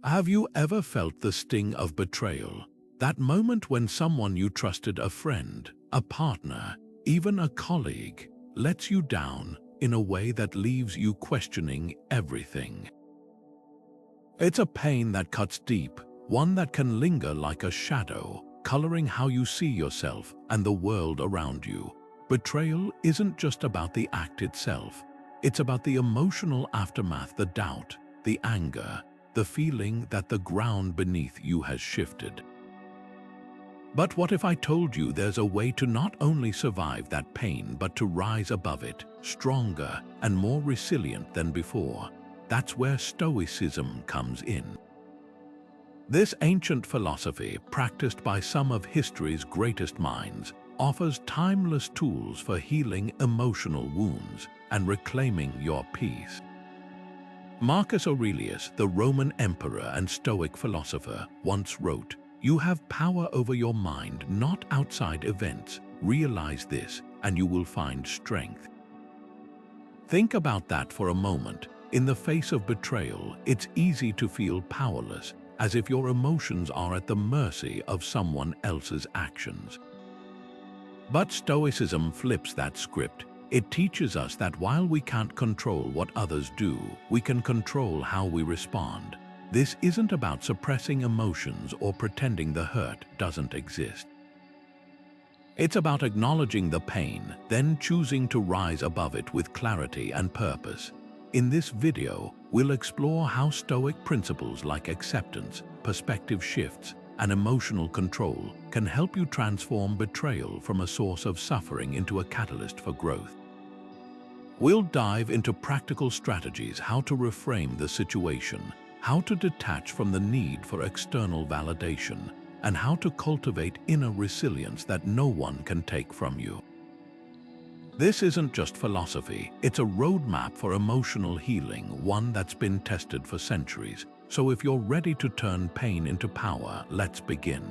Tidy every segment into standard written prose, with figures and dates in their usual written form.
Have you ever felt the sting of betrayal? That moment when someone you trusted, a friend, a partner, even a colleague, lets you down in a way that leaves you questioning everything. It's a pain that cuts deep, one that can linger like a shadow, coloring how you see yourself and the world around you. Betrayal isn't just about the act itself. It's about the emotional aftermath, the doubt, the anger, the feeling that the ground beneath you has shifted. But what if I told you there's a way to not only survive that pain, but to rise above it, stronger and more resilient than before? That's where Stoicism comes in. This ancient philosophy, practiced by some of history's greatest minds, offers timeless tools for healing emotional wounds and reclaiming your peace. Marcus Aurelius, the Roman emperor and Stoic philosopher, once wrote, "You have power over your mind, not outside events. Realize this, and you will find strength." Think about that for a moment. In the face of betrayal, it's easy to feel powerless, as if your emotions are at the mercy of someone else's actions. But Stoicism flips that script. It teaches us that while we can't control what others do, we can control how we respond. This isn't about suppressing emotions or pretending the hurt doesn't exist. It's about acknowledging the pain, then choosing to rise above it with clarity and purpose. In this video, we'll explore how Stoic principles like acceptance, perspective shifts, and emotional control can help you transform betrayal from a source of suffering into a catalyst for growth. We'll dive into practical strategies, how to reframe the situation, how to detach from the need for external validation, and how to cultivate inner resilience that no one can take from you. This isn't just philosophy, it's a roadmap for emotional healing, one that's been tested for centuries. So if you're ready to turn pain into power, let's begin.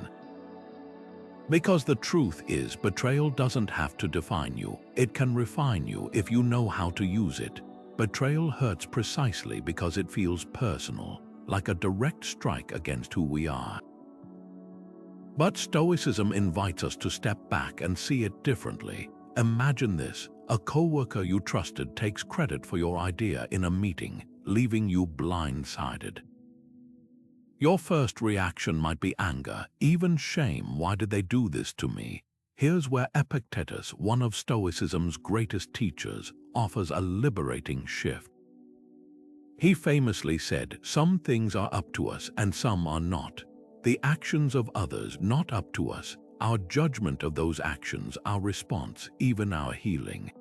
Because the truth is, betrayal doesn't have to define you. It can refine you if you know how to use it. Betrayal hurts precisely because it feels personal, like a direct strike against who we are. But Stoicism invites us to step back and see it differently. Imagine this: a coworker you trusted takes credit for your idea in a meeting, leaving you blindsided. Your first reaction might be anger, even shame. Why did they do this to me? Here's where Epictetus, one of Stoicism's greatest teachers, offers a liberating shift. He famously said, "Some things are up to us and some are not. The actions of others not up to us. Our judgment of those actions, our response, even our healing."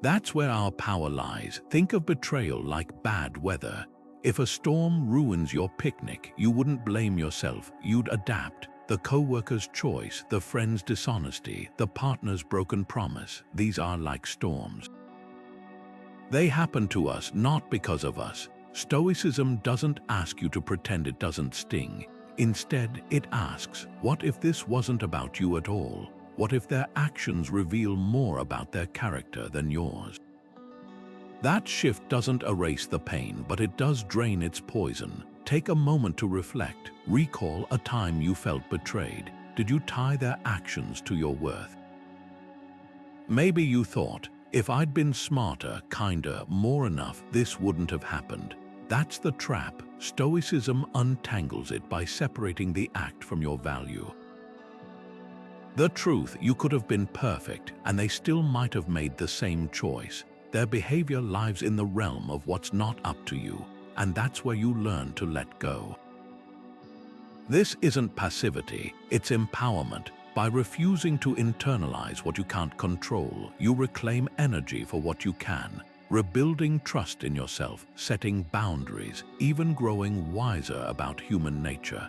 That's where our power lies. Think of betrayal like bad weather. If a storm ruins your picnic, you wouldn't blame yourself, you'd adapt. The coworker's choice, the friend's dishonesty, the partner's broken promise, these are like storms. They happen to us not because of us. Stoicism doesn't ask you to pretend it doesn't sting. Instead, it asks, what if this wasn't about you at all? What if their actions reveal more about their character than yours? That shift doesn't erase the pain, but it does drain its poison. Take a moment to reflect. Recall a time you felt betrayed. Did you tie their actions to your worth? Maybe you thought, if I'd been smarter, kinder, more enough, this wouldn't have happened. That's the trap. Stoicism untangles it by separating the act from your value. The truth: you could have been perfect, and they still might have made the same choice. Their behavior lives in the realm of what's not up to you, and that's where you learn to let go. This isn't passivity, it's empowerment. By refusing to internalize what you can't control, you reclaim energy for what you can, rebuilding trust in yourself, setting boundaries, even growing wiser about human nature.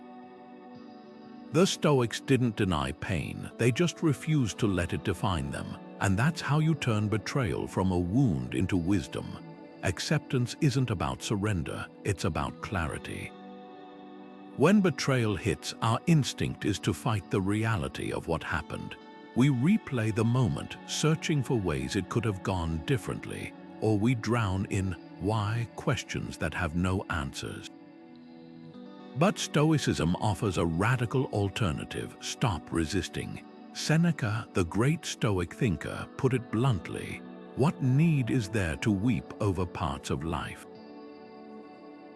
The Stoics didn't deny pain, they just refused to let it define them. And that's how you turn betrayal from a wound into wisdom. Acceptance isn't about surrender, it's about clarity. When betrayal hits, our instinct is to fight the reality of what happened. We replay the moment, searching for ways it could have gone differently, or we drown in why questions that have no answers. But Stoicism offers a radical alternative: stop resisting. Seneca, the great Stoic thinker, put it bluntly: what need is there to weep over parts of life?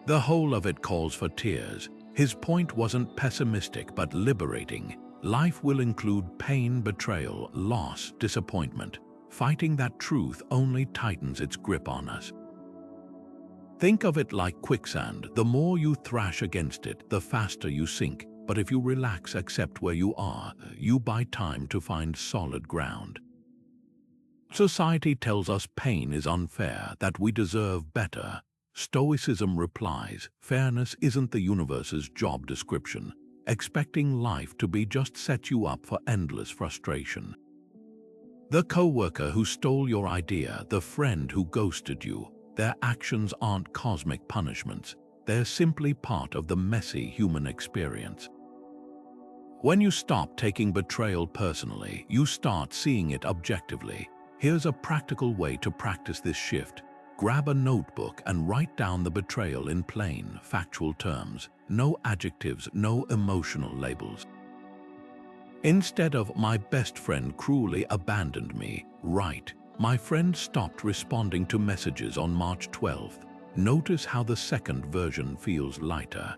The whole of it calls for tears. His point wasn't pessimistic but liberating. Life will include pain, betrayal, loss, disappointment. Fighting that truth only tightens its grip on us. Think of it like quicksand. The more you thrash against it, the faster you sink. But if you relax, accept where you are, you buy time to find solid ground. Society tells us pain is unfair, that we deserve better. Stoicism replies, fairness isn't the universe's job description. Expecting life to be just sets you up for endless frustration. The coworker who stole your idea, the friend who ghosted you, their actions aren't cosmic punishments. They're simply part of the messy human experience. When you stop taking betrayal personally, you start seeing it objectively. Here's a practical way to practice this shift. Grab a notebook and write down the betrayal in plain, factual terms. No adjectives, no emotional labels. Instead of "my best friend cruelly abandoned me," write, "my friend stopped responding to messages on March 12th. Notice how the second version feels lighter."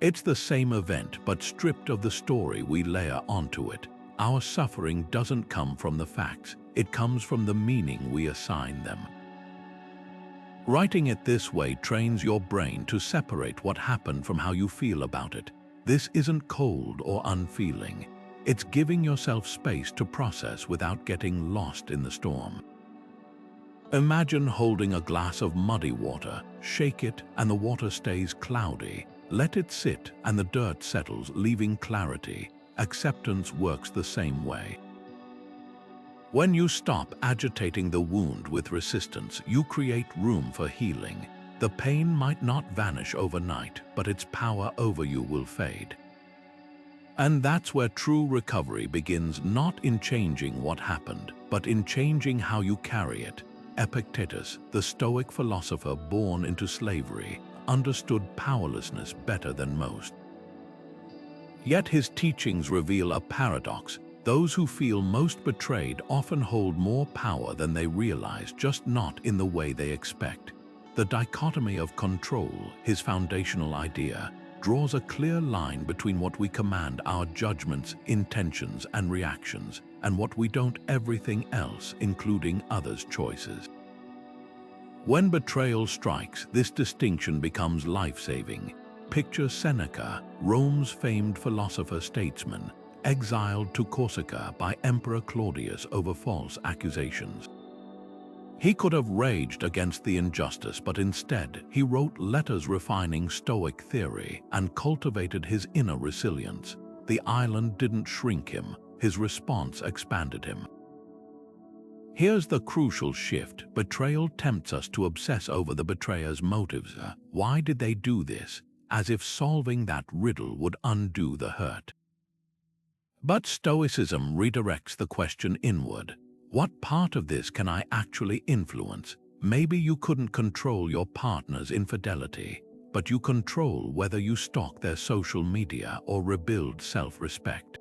It's the same event, but stripped of the story we layer onto it. Our suffering doesn't come from the facts, it comes from the meaning we assign them. Writing it this way trains your brain to separate what happened from how you feel about it. This isn't cold or unfeeling. It's giving yourself space to process without getting lost in the storm. Imagine holding a glass of muddy water. Shake it and the water stays cloudy. Let it sit and the dirt settles, leaving clarity. Acceptance works the same way. When you stop agitating the wound with resistance, you create room for healing. The pain might not vanish overnight, but its power over you will fade. And that's where true recovery begins, not in changing what happened, but in changing how you carry it. Epictetus, the Stoic philosopher born into slavery, understood powerlessness better than most. Yet his teachings reveal a paradox. Those who feel most betrayed often hold more power than they realize, just not in the way they expect. The dichotomy of control, his foundational idea, draws a clear line between what we command, our judgments, intentions, and reactions, and what we don't, everything else, including others' choices. When betrayal strikes, this distinction becomes life-saving. Picture Seneca, Rome's famed philosopher-statesman, exiled to Corsica by Emperor Claudius over false accusations. He could have raged against the injustice, but instead he wrote letters refining Stoic theory and cultivated his inner resilience. The island didn't shrink him, his response expanded him. Here's the crucial shift. Betrayal tempts us to obsess over the betrayer's motives. Why did they do this? As if solving that riddle would undo the hurt. But Stoicism redirects the question inward. What part of this can I actually influence? Maybe you couldn't control your partner's infidelity, but you control whether you stalk their social media or rebuild self-respect.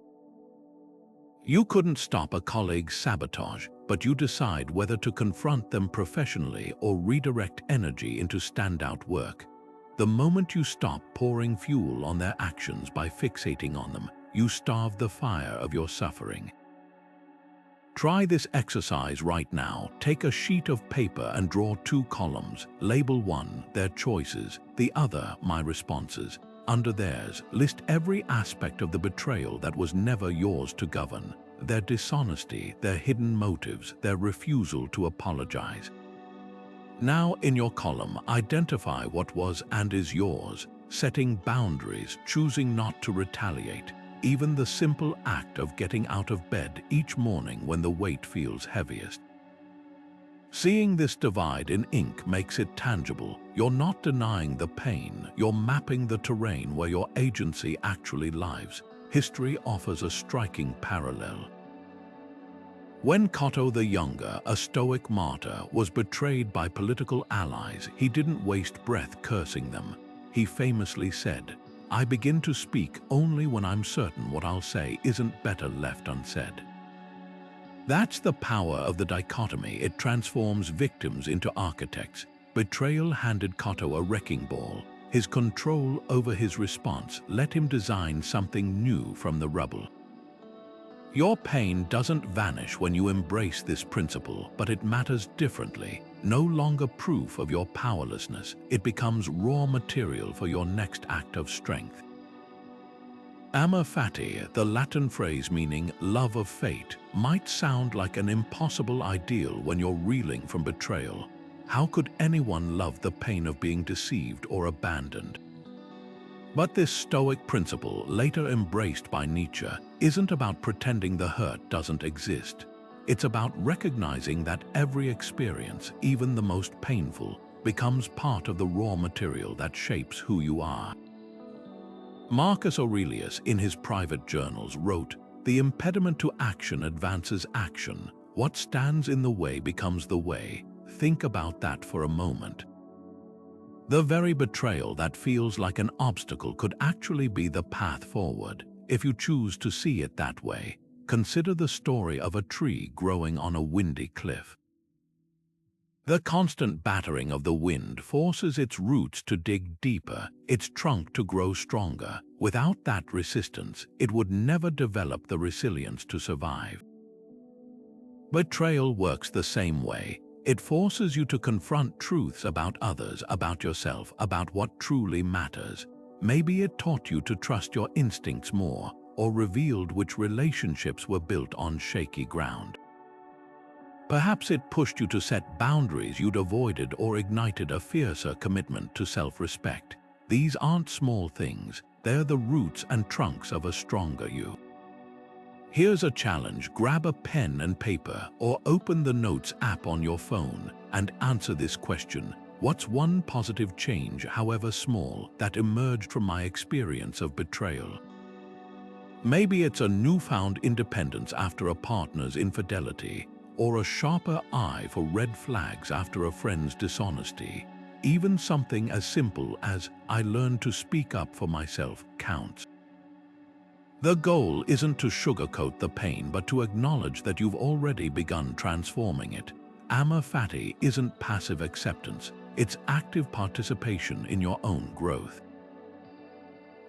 You couldn't stop a colleague's sabotage, but you decide whether to confront them professionally or redirect energy into standout work. The moment you stop pouring fuel on their actions by fixating on them, you starve the fire of your suffering. Try this exercise right now. Take a sheet of paper and draw 2 columns. Label one, their choices, the other, my responses. Under theirs, list every aspect of the betrayal that was never yours to govern. Their dishonesty, their hidden motives, their refusal to apologize. Now, in your column, identify what was and is yours, setting boundaries, choosing not to retaliate. Even the simple act of getting out of bed each morning when the weight feels heaviest. Seeing this divide in ink makes it tangible. You're not denying the pain, you're mapping the terrain where your agency actually lives. History offers a striking parallel. When Cotto the Younger, a Stoic martyr, was betrayed by political allies, he didn't waste breath cursing them. He famously said, "I begin to speak only when I'm certain what I'll say isn't better left unsaid." That's the power of the dichotomy. It transforms victims into architects. Betrayal handed Cotto a wrecking ball. His control over his response let him design something new from the rubble. Your pain doesn't vanish when you embrace this principle, but it matters differently. No longer proof of your powerlessness, it becomes raw material for your next act of strength. Amor Fati, the Latin phrase meaning love of fate, might sound like an impossible ideal when you're reeling from betrayal. How could anyone love the pain of being deceived or abandoned? But this Stoic principle, later embraced by Nietzsche, isn't about pretending the hurt doesn't exist. It's about recognizing that every experience, even the most painful, becomes part of the raw material that shapes who you are. Marcus Aurelius, in his private journals, wrote, "The impediment to action advances action. What stands in the way becomes the way." Think about that for a moment. The very betrayal that feels like an obstacle could actually be the path forward, if you choose to see it that way. Consider the story of a tree growing on a windy cliff. The constant battering of the wind forces its roots to dig deeper, its trunk to grow stronger. Without that resistance, it would never develop the resilience to survive. Betrayal works the same way. It forces you to confront truths about others, about yourself, about what truly matters. Maybe it taught you to trust your instincts more, or revealed which relationships were built on shaky ground. Perhaps it pushed you to set boundaries you'd avoided or ignited a fiercer commitment to self-respect. These aren't small things, they're the roots and trunks of a stronger you. Here's a challenge: grab a pen and paper or open the Notes app on your phone and answer this question. What's one positive change, however small, that emerged from my experience of betrayal? Maybe it's a newfound independence after a partner's infidelity, or a sharper eye for red flags after a friend's dishonesty. Even something as simple as "I learned to speak up for myself" counts. The goal isn't to sugarcoat the pain, but to acknowledge that you've already begun transforming it. Amor Fati isn't passive acceptance, it's active participation in your own growth.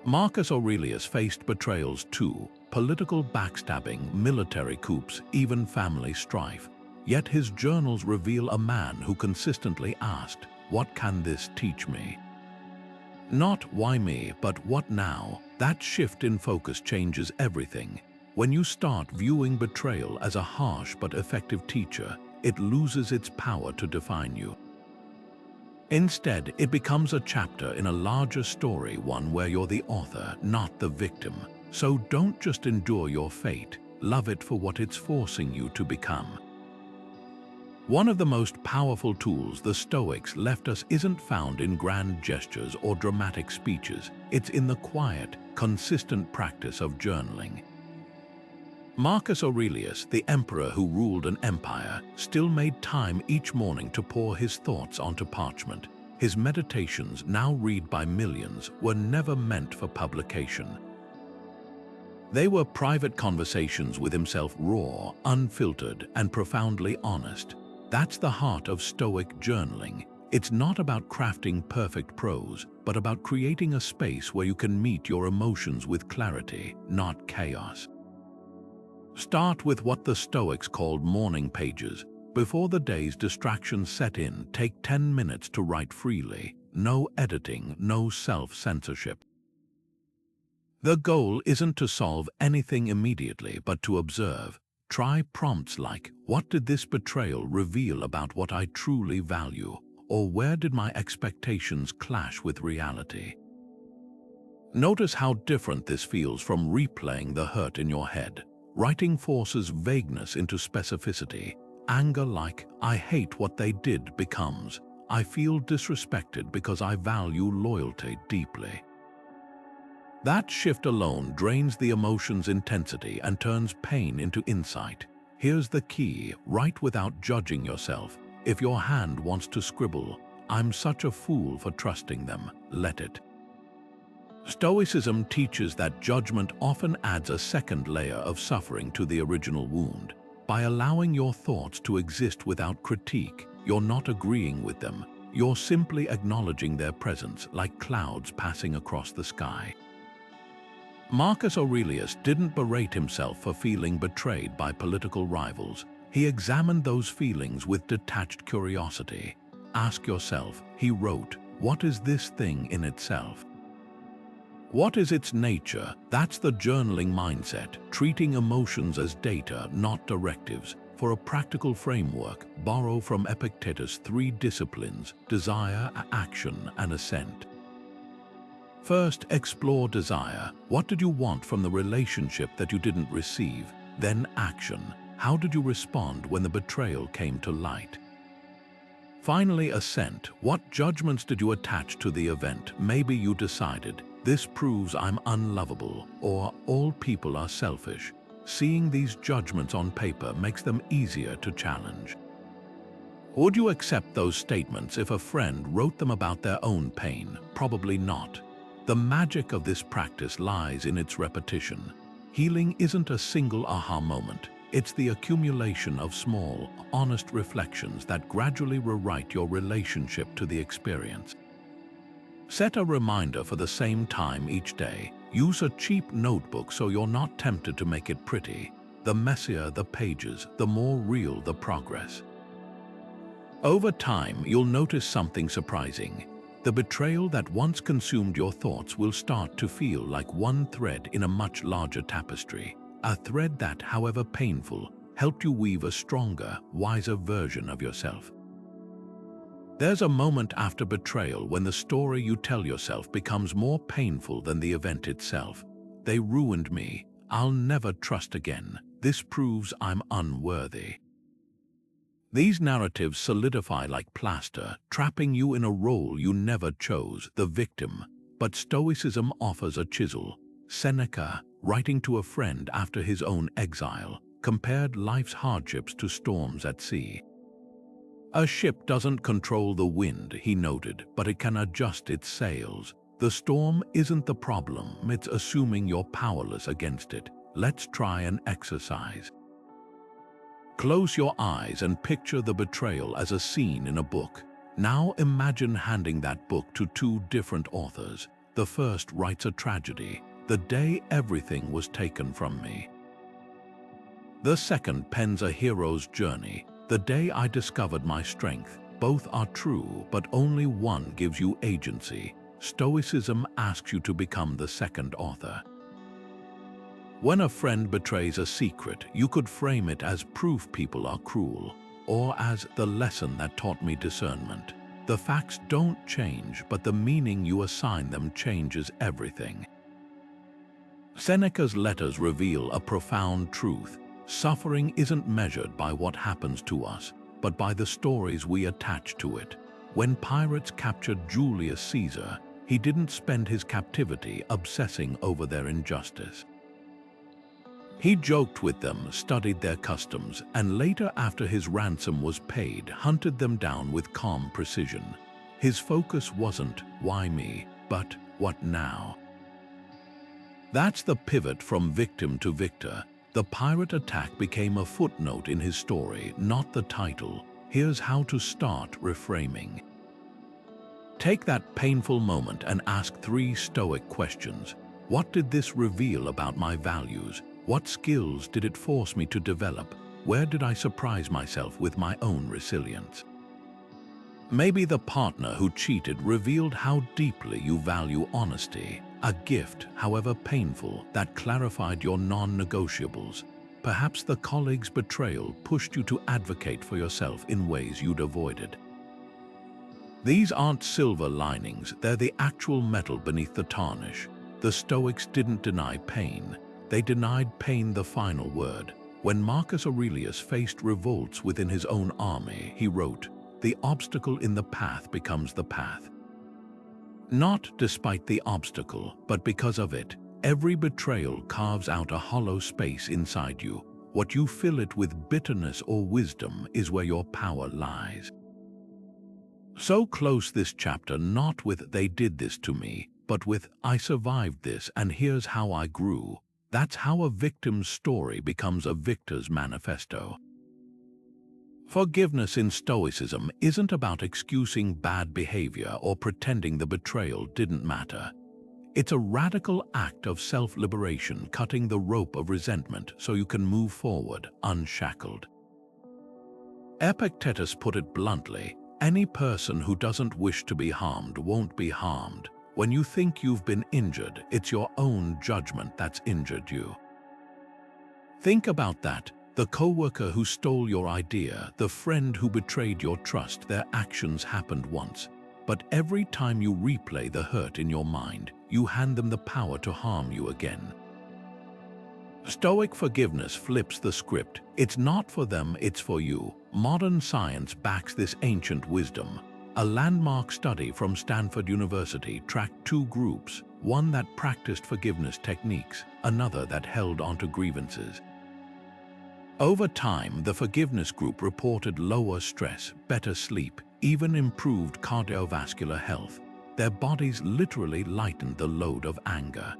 Marcus Aurelius faced betrayals too: political backstabbing, military coups, even family strife. Yet his journals reveal a man who consistently asked, "What can this teach me?" Not "why me," but "what now?" That shift in focus changes everything. When you start viewing betrayal as a harsh but effective teacher, it loses its power to define you. Instead, it becomes a chapter in a larger story, one where you're the author, not the victim. So don't just endure your fate, love it for what it's forcing you to become. One of the most powerful tools the Stoics left us isn't found in grand gestures or dramatic speeches. It's in the quiet, consistent practice of journaling. Marcus Aurelius, the emperor who ruled an empire, still made time each morning to pour his thoughts onto parchment. His meditations, now read by millions, were never meant for publication. They were private conversations with himself, raw, unfiltered, and profoundly honest. That's the heart of Stoic journaling. It's not about crafting perfect prose, but about creating a space where you can meet your emotions with clarity, not chaos. Start with what the Stoics called morning pages. Before the day's distractions set in, take 10 minutes to write freely. No editing, no self-censorship. The goal isn't to solve anything immediately, but to observe. Try prompts like, "What did this betrayal reveal about what I truly value?" Or "Where did my expectations clash with reality?" Notice how different this feels from replaying the hurt in your head. Writing forces vagueness into specificity. Anger like, "I hate what they did" becomes, "I feel disrespected because I value loyalty deeply." That shift alone drains the emotion's intensity and turns pain into insight. Here's the key: write without judging yourself. If your hand wants to scribble, "I'm such a fool for trusting them," let it. Stoicism teaches that judgment often adds a second layer of suffering to the original wound. By allowing your thoughts to exist without critique, you're not agreeing with them. You're simply acknowledging their presence, like clouds passing across the sky. Marcus Aurelius didn't berate himself for feeling betrayed by political rivals. He examined those feelings with detached curiosity. Ask yourself, he wrote, what is this thing in itself? What is its nature? That's the journaling mindset, treating emotions as data, not directives. For a practical framework, borrow from Epictetus' 3 disciplines: desire, action, and assent. First, explore desire. What did you want from the relationship that you didn't receive? Then action. How did you respond when the betrayal came to light? Finally, assent. What judgments did you attach to the event? Maybe you decided, this proves I'm unlovable, or all people are selfish. Seeing these judgments on paper makes them easier to challenge. Would you accept those statements if a friend wrote them about their own pain? Probably not. The magic of this practice lies in its repetition. Healing isn't a single aha moment. It's the accumulation of small, honest reflections that gradually rewrite your relationship to the experience. Set a reminder for the same time each day. Use a cheap notebook so you're not tempted to make it pretty. The messier the pages, the more real the progress. Over time, you'll notice something surprising. The betrayal that once consumed your thoughts will start to feel like one thread in a much larger tapestry. A thread that, however painful, helped you weave a stronger, wiser version of yourself. There's a moment after betrayal when the story you tell yourself becomes more painful than the event itself. They ruined me. I'll never trust again. This proves I'm unworthy. These narratives solidify like plaster, trapping you in a role you never chose, the victim. But Stoicism offers a chisel. Seneca, writing to a friend after his own exile, compared life's hardships to storms at sea. A ship doesn't control the wind, he noted, but it can adjust its sails. The storm isn't the problem, it's assuming you're powerless against it. Let's try an exercise. Close your eyes and picture the betrayal as a scene in a book. Now imagine handing that book to 2 different authors. The first writes a tragedy, the day everything was taken from me. The second pens a hero's journey, the day I discovered my strength. Both are true, but only one gives you agency. Stoicism asks you to become the second author. When a friend betrays a secret, you could frame it as proof people are cruel, or as the lesson that taught me discernment. The facts don't change, but the meaning you assign them changes everything. Seneca's letters reveal a profound truth. Suffering isn't measured by what happens to us, but by the stories we attach to it. When pirates captured Julius Caesar, he didn't spend his captivity obsessing over their injustice. He joked with them, studied their customs, and later, after his ransom was paid, hunted them down with calm precision. His focus wasn't, why me, but what now? That's the pivot from victim to victor. The pirate attack became a footnote in his story, not the title. Here's how to start reframing. Take that painful moment and ask 3 Stoic questions. What did this reveal about my values? What skills did it force me to develop? Where did I surprise myself with my own resilience? Maybe the partner who cheated revealed how deeply you value honesty, a gift, however painful, that clarified your non-negotiables. Perhaps the colleague's betrayal pushed you to advocate for yourself in ways you'd avoided. These aren't silver linings, they're the actual metal beneath the tarnish. The Stoics didn't deny pain. They denied pain the final word. When Marcus Aurelius faced revolts within his own army, he wrote, "The obstacle in the path becomes the path." Not despite the obstacle, but because of it. Every betrayal carves out a hollow space inside you. What you fill it with, bitterness or wisdom, is where your power lies. So close this chapter not with "they did this to me," but but with "I survived this and here's how I grew." That's how a victim's story becomes a victor's manifesto. Forgiveness in Stoicism isn't about excusing bad behavior or pretending the betrayal didn't matter. It's a radical act of self-liberation, cutting the rope of resentment so you can move forward unshackled. Epictetus put it bluntly, any person who doesn't wish to be harmed won't be harmed. When you think you've been injured, it's your own judgment that's injured you. Think about that. The coworker who stole your idea, the friend who betrayed your trust, their actions happened once. But every time you replay the hurt in your mind, you hand them the power to harm you again. Stoic forgiveness flips the script. It's not for them, it's for you. Modern science backs this ancient wisdom. A landmark study from Stanford University tracked two groups, one that practiced forgiveness techniques, another that held onto grievances. Over time, the forgiveness group reported lower stress, better sleep, even improved cardiovascular health. Their bodies literally lightened the load of anger.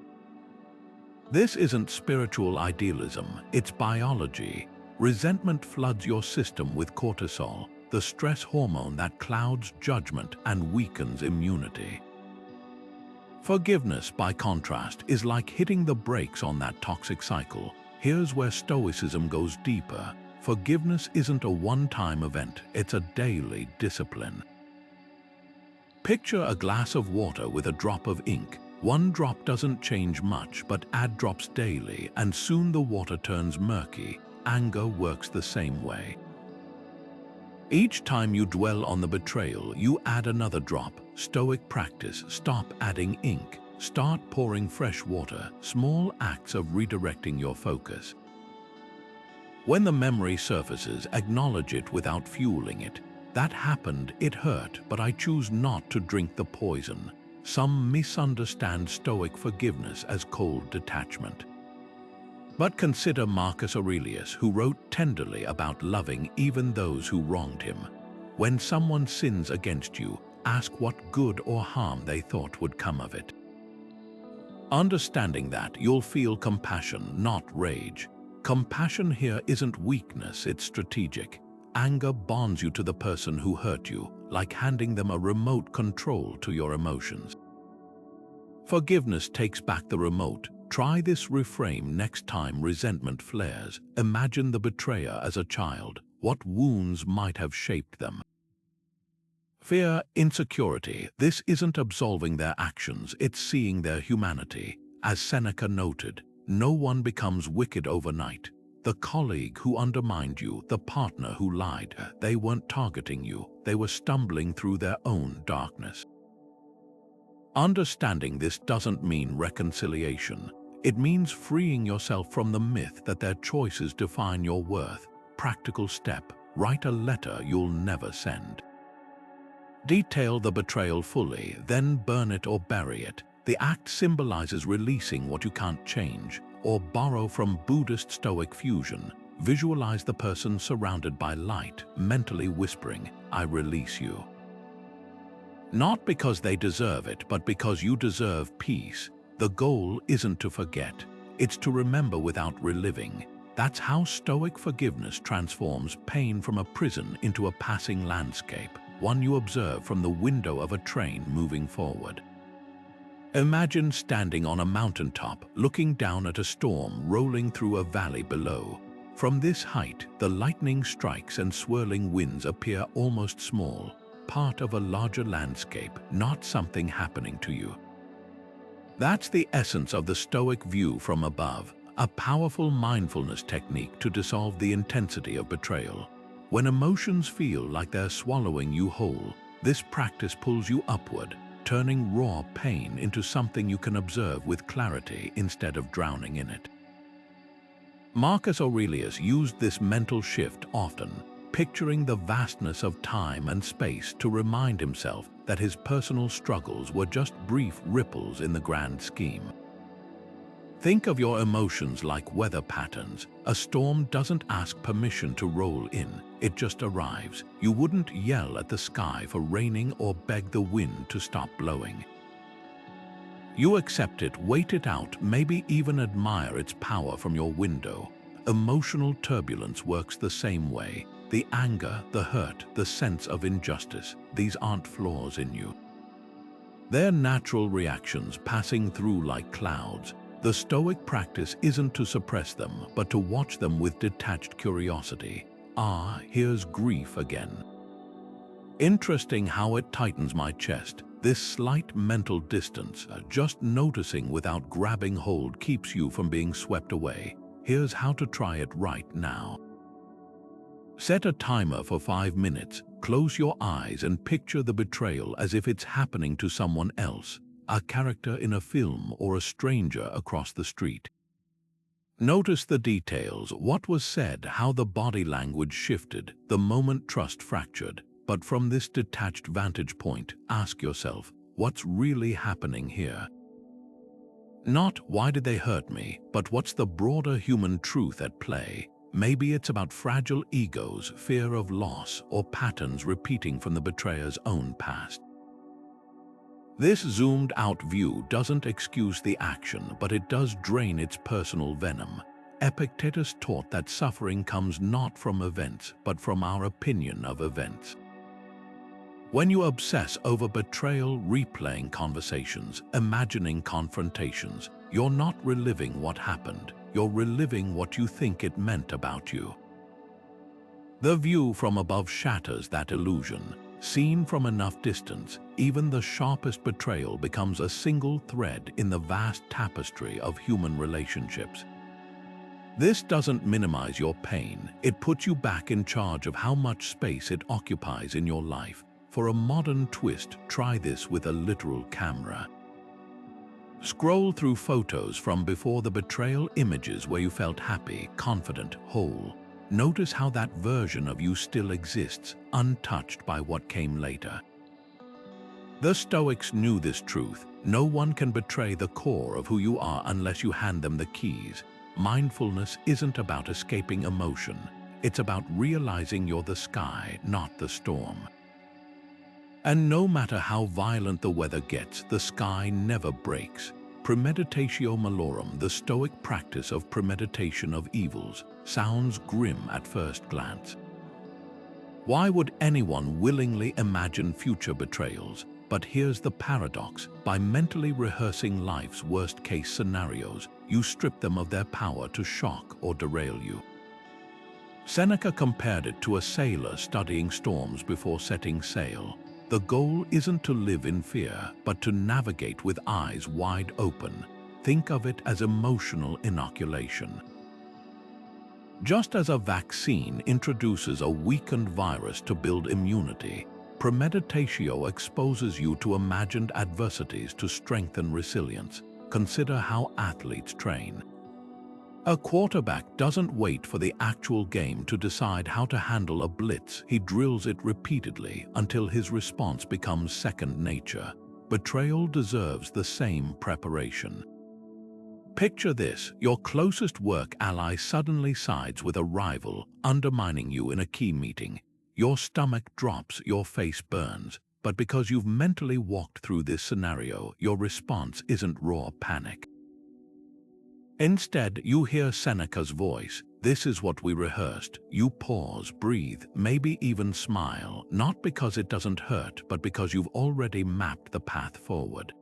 This isn't spiritual idealism, it's biology. Resentment floods your system with cortisol, the stress hormone that clouds judgment and weakens immunity. Forgiveness, by contrast, is like hitting the brakes on that toxic cycle. Here's where Stoicism goes deeper. Forgiveness isn't a one-time event, it's a daily discipline. Picture a glass of water with a drop of ink. One drop doesn't change much, but add drops daily, and soon the water turns murky. Anger works the same way. Each time you dwell on the betrayal, you add another drop. Stoic practice: stop adding ink, start pouring fresh water, small acts of redirecting your focus. When the memory surfaces, acknowledge it without fueling it. That happened, it hurt, but I choose not to drink the poison. Some misunderstand Stoic forgiveness as cold detachment. But consider Marcus Aurelius, who wrote tenderly about loving even those who wronged him. When someone sins against you, ask what good or harm they thought would come of it. Understanding that, you'll feel compassion, not rage. Compassion here isn't weakness, it's strategic. Anger bonds you to the person who hurt you, like handing them a remote control to your emotions. Forgiveness takes back the remote. Try this reframe next time resentment flares. Imagine the betrayer as a child. What wounds might have shaped them? Fear, insecurity. This isn't absolving their actions, it's seeing their humanity. As Seneca noted, no one becomes wicked overnight. The colleague who undermined you, the partner who lied, they weren't targeting you, they were stumbling through their own darkness. Understanding this doesn't mean reconciliation. It means freeing yourself from the myth that their choices define your worth. Practical step: write a letter you'll never send. Detail the betrayal fully, then burn it or bury it. The act symbolizes releasing what you can't change. Or borrow from Buddhist Stoic fusion. Visualize the person surrounded by light, mentally whispering, "I release you." Not because they deserve it, but because you deserve peace. The goal isn't to forget, it's to remember without reliving. That's how Stoic forgiveness transforms pain from a prison into a passing landscape, one you observe from the window of a train moving forward. Imagine standing on a mountaintop, looking down at a storm rolling through a valley below. From this height, the lightning strikes and swirling winds appear almost small, part of a larger landscape, not something happening to you. That's the essence of the Stoic view from above, a powerful mindfulness technique to dissolve the intensity of betrayal. When emotions feel like they're swallowing you whole, this practice pulls you upward, turning raw pain into something you can observe with clarity instead of drowning in it. Marcus Aurelius used this mental shift often, picturing the vastness of time and space to remind himself that his personal struggles were just brief ripples in the grand scheme. Think of your emotions like weather patterns. A storm doesn't ask permission to roll in, it just arrives. You wouldn't yell at the sky for raining or beg the wind to stop blowing. You accept it, wait it out, maybe even admire its power from your window. Emotional turbulence works the same way. The anger, the hurt, the sense of injustice, these aren't flaws in you. They're natural reactions passing through like clouds. The Stoic practice isn't to suppress them, but to watch them with detached curiosity. Ah, here's grief again. Interesting how it tightens my chest. This slight mental distance, just noticing without grabbing hold, keeps you from being swept away. Here's how to try it right now. Set a timer for 5 minutes. Close your eyes and picture the betrayal as if it's happening to someone else, a character in a film or a stranger across the street. Notice the details, what was said, how the body language shifted, the moment trust fractured. But from this detached vantage point, ask yourself, what's really happening here? Not why did they hurt me, but what's the broader human truth at play? Maybe it's about fragile egos, fear of loss, or patterns repeating from the betrayer's own past. This zoomed-out view doesn't excuse the action, but it does drain its personal venom. Epictetus taught that suffering comes not from events, but from our opinion of events. When you obsess over betrayal, replaying conversations, imagining confrontations, you're not reliving what happened, you're reliving what you think it meant about you. The view from above shatters that illusion. Seen from enough distance, even the sharpest betrayal becomes a single thread in the vast tapestry of human relationships. This doesn't minimize your pain, it puts you back in charge of how much space it occupies in your life. For a modern twist, try this with a literal camera. Scroll through photos from before the betrayal, images where you felt happy, confident, whole. Notice how that version of you still exists, untouched by what came later. The Stoics knew this truth. No one can betray the core of who you are unless you hand them the keys. Mindfulness isn't about escaping emotion. It's about realizing you're the sky, not the storm. And no matter how violent the weather gets, the sky never breaks. Premeditatio Malorum, the Stoic practice of premeditation of evils, sounds grim at first glance. Why would anyone willingly imagine future betrayals? But here's the paradox. By mentally rehearsing life's worst-case scenarios, you strip them of their power to shock or derail you. Seneca compared it to a sailor studying storms before setting sail. The goal isn't to live in fear, but to navigate with eyes wide open. Think of it as emotional inoculation. Just as a vaccine introduces a weakened virus to build immunity, premeditatio exposes you to imagined adversities to strengthen resilience. Consider how athletes train. A quarterback doesn't wait for the actual game to decide how to handle a blitz. He drills it repeatedly until his response becomes second nature. Betrayal deserves the same preparation. Picture this: your closest work ally suddenly sides with a rival, undermining you in a key meeting. Your stomach drops, your face burns. But because you've mentally walked through this scenario, your response isn't raw panic. Instead, you hear Seneca's voice. This is what we rehearsed. You pause, breathe, maybe even smile, not because it doesn't hurt, but because you've already mapped the path forward.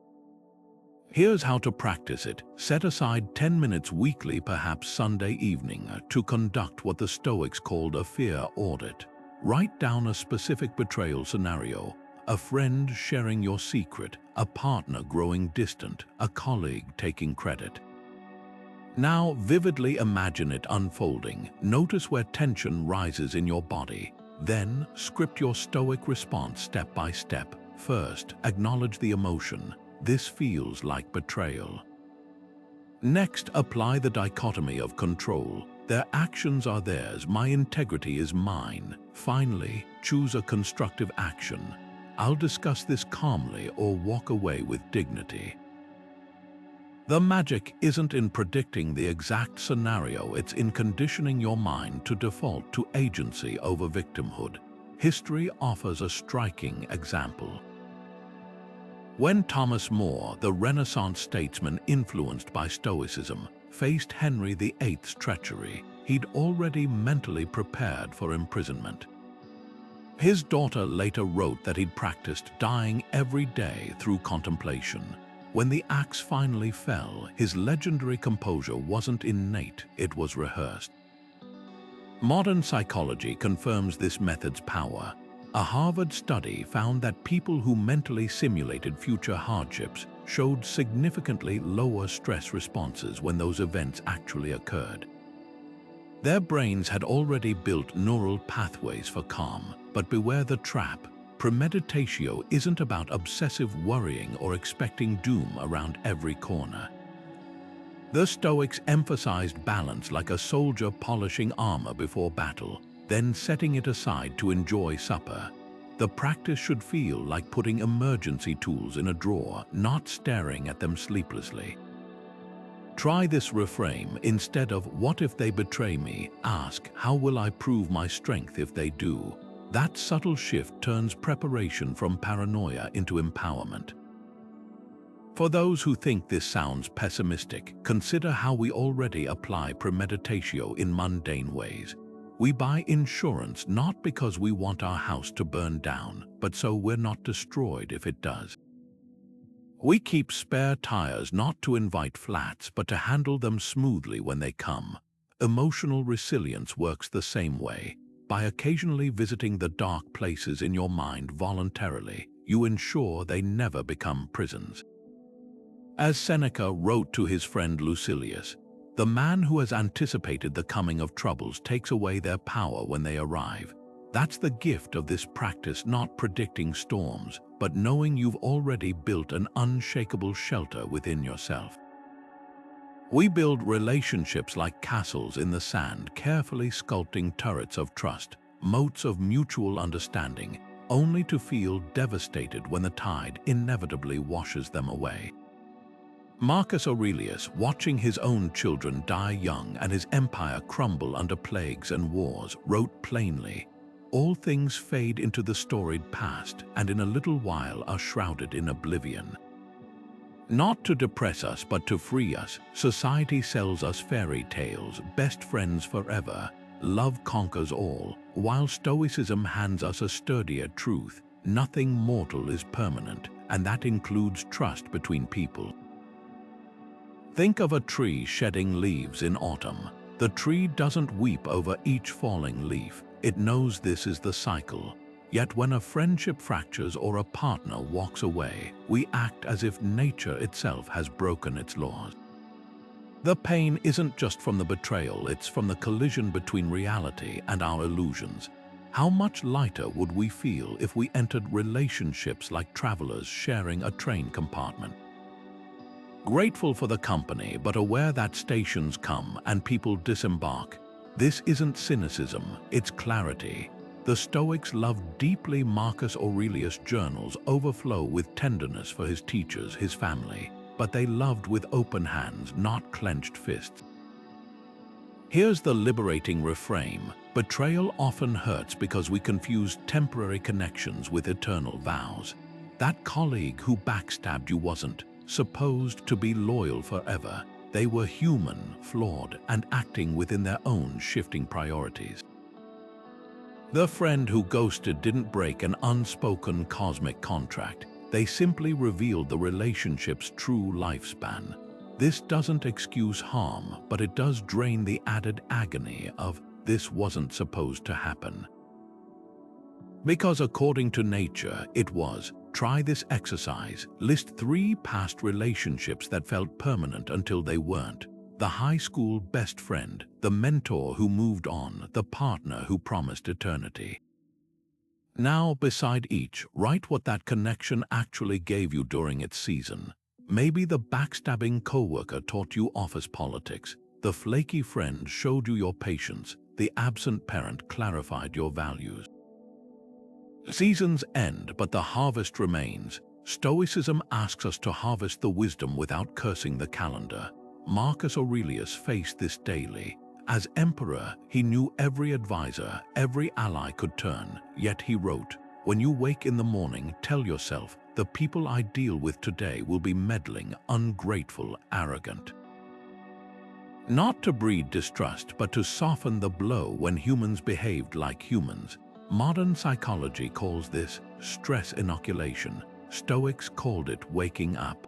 Here's how to practice it. Set aside 10 minutes weekly, perhaps Sunday evening, to conduct what the Stoics called a fear audit. Write down a specific betrayal scenario, a friend sharing your secret, a partner growing distant, a colleague taking credit. Now vividly imagine it unfolding. Notice where tension rises in your body. Then script your Stoic response step by step. First, acknowledge the emotion. This feels like betrayal. Next, apply the dichotomy of control. Their actions are theirs, my integrity is mine. Finally, choose a constructive action. I'll discuss this calmly or walk away with dignity. The magic isn't in predicting the exact scenario, it's in conditioning your mind to default to agency over victimhood. History offers a striking example. When Thomas More, the Renaissance statesman influenced by Stoicism, faced Henry VIII's treachery, he'd already mentally prepared for imprisonment. His daughter later wrote that he'd practiced dying every day through contemplation. When the axe finally fell, his legendary composure wasn't innate, it was rehearsed. Modern psychology confirms this method's power. A Harvard study found that people who mentally simulated future hardships showed significantly lower stress responses when those events actually occurred. Their brains had already built neural pathways for calm, but beware the trap. Premeditatio isn't about obsessive worrying or expecting doom around every corner. The Stoics emphasized balance like a soldier polishing armor before battle, then setting it aside to enjoy supper. The practice should feel like putting emergency tools in a drawer, not staring at them sleeplessly. Try this reframe. Instead of "what if they betray me?" ask "how will I prove my strength if they do?" That subtle shift turns preparation from paranoia into empowerment. For those who think this sounds pessimistic, consider how we already apply premeditatio in mundane ways. We buy insurance not because we want our house to burn down, but so we're not destroyed if it does. We keep spare tires not to invite flats, but to handle them smoothly when they come. Emotional resilience works the same way. By occasionally visiting the dark places in your mind voluntarily, you ensure they never become prisons. As Seneca wrote to his friend Lucilius, "The man who has anticipated the coming of troubles takes away their power when they arrive." That's the gift of this practice, not predicting storms, but knowing you've already built an unshakable shelter within yourself. We build relationships like castles in the sand, carefully sculpting turrets of trust, moats of mutual understanding, only to feel devastated when the tide inevitably washes them away. Marcus Aurelius, watching his own children die young and his empire crumble under plagues and wars, wrote plainly, "All things fade into the storied past, and in a little while are shrouded in oblivion." Not to depress us, but to free us, society sells us fairy tales, best friends forever, love conquers all, while Stoicism hands us a sturdier truth: nothing mortal is permanent, and that includes trust between people. Think of a tree shedding leaves in autumn. The tree doesn't weep over each falling leaf. It knows this is the cycle. Yet when a friendship fractures or a partner walks away, we act as if nature itself has broken its laws. The pain isn't just from the betrayal, it's from the collision between reality and our illusions. How much lighter would we feel if we entered relationships like travelers sharing a train compartment? Grateful for the company, but aware that stations come and people disembark. This isn't cynicism, it's clarity. The Stoics loved deeply. Marcus Aurelius' journals overflow with tenderness for his teachers, his family, but they loved with open hands, not clenched fists. Here's the liberating reframe: betrayal often hurts because we confuse temporary connections with eternal vows. That colleague who backstabbed you wasn't supposed to be loyal forever. They were human, flawed, and acting within their own shifting priorities. The friend who ghosted didn't break an unspoken cosmic contract. They simply revealed the relationship's true lifespan. This doesn't excuse harm, but it does drain the added agony of "this wasn't supposed to happen." Because according to nature, it was. Try this exercise. List 3 past relationships that felt permanent until they weren't. The high school best friend, the mentor who moved on, the partner who promised eternity. Now, beside each, write what that connection actually gave you during its season. Maybe the backstabbing coworker taught you office politics. The flaky friend showed you your patience. The absent parent clarified your values. Seasons end, but the harvest remains. Stoicism asks us to harvest the wisdom without cursing the calendar. Marcus Aurelius faced this daily. As emperor, he knew every advisor, every ally could turn, yet he wrote, "When you wake in the morning, tell yourself, the people I deal with today will be meddling, ungrateful, arrogant. Not to breed distrust, but to soften the blow when humans behaved like humans. Modern psychology calls this stress inoculation. Stoics called it waking up.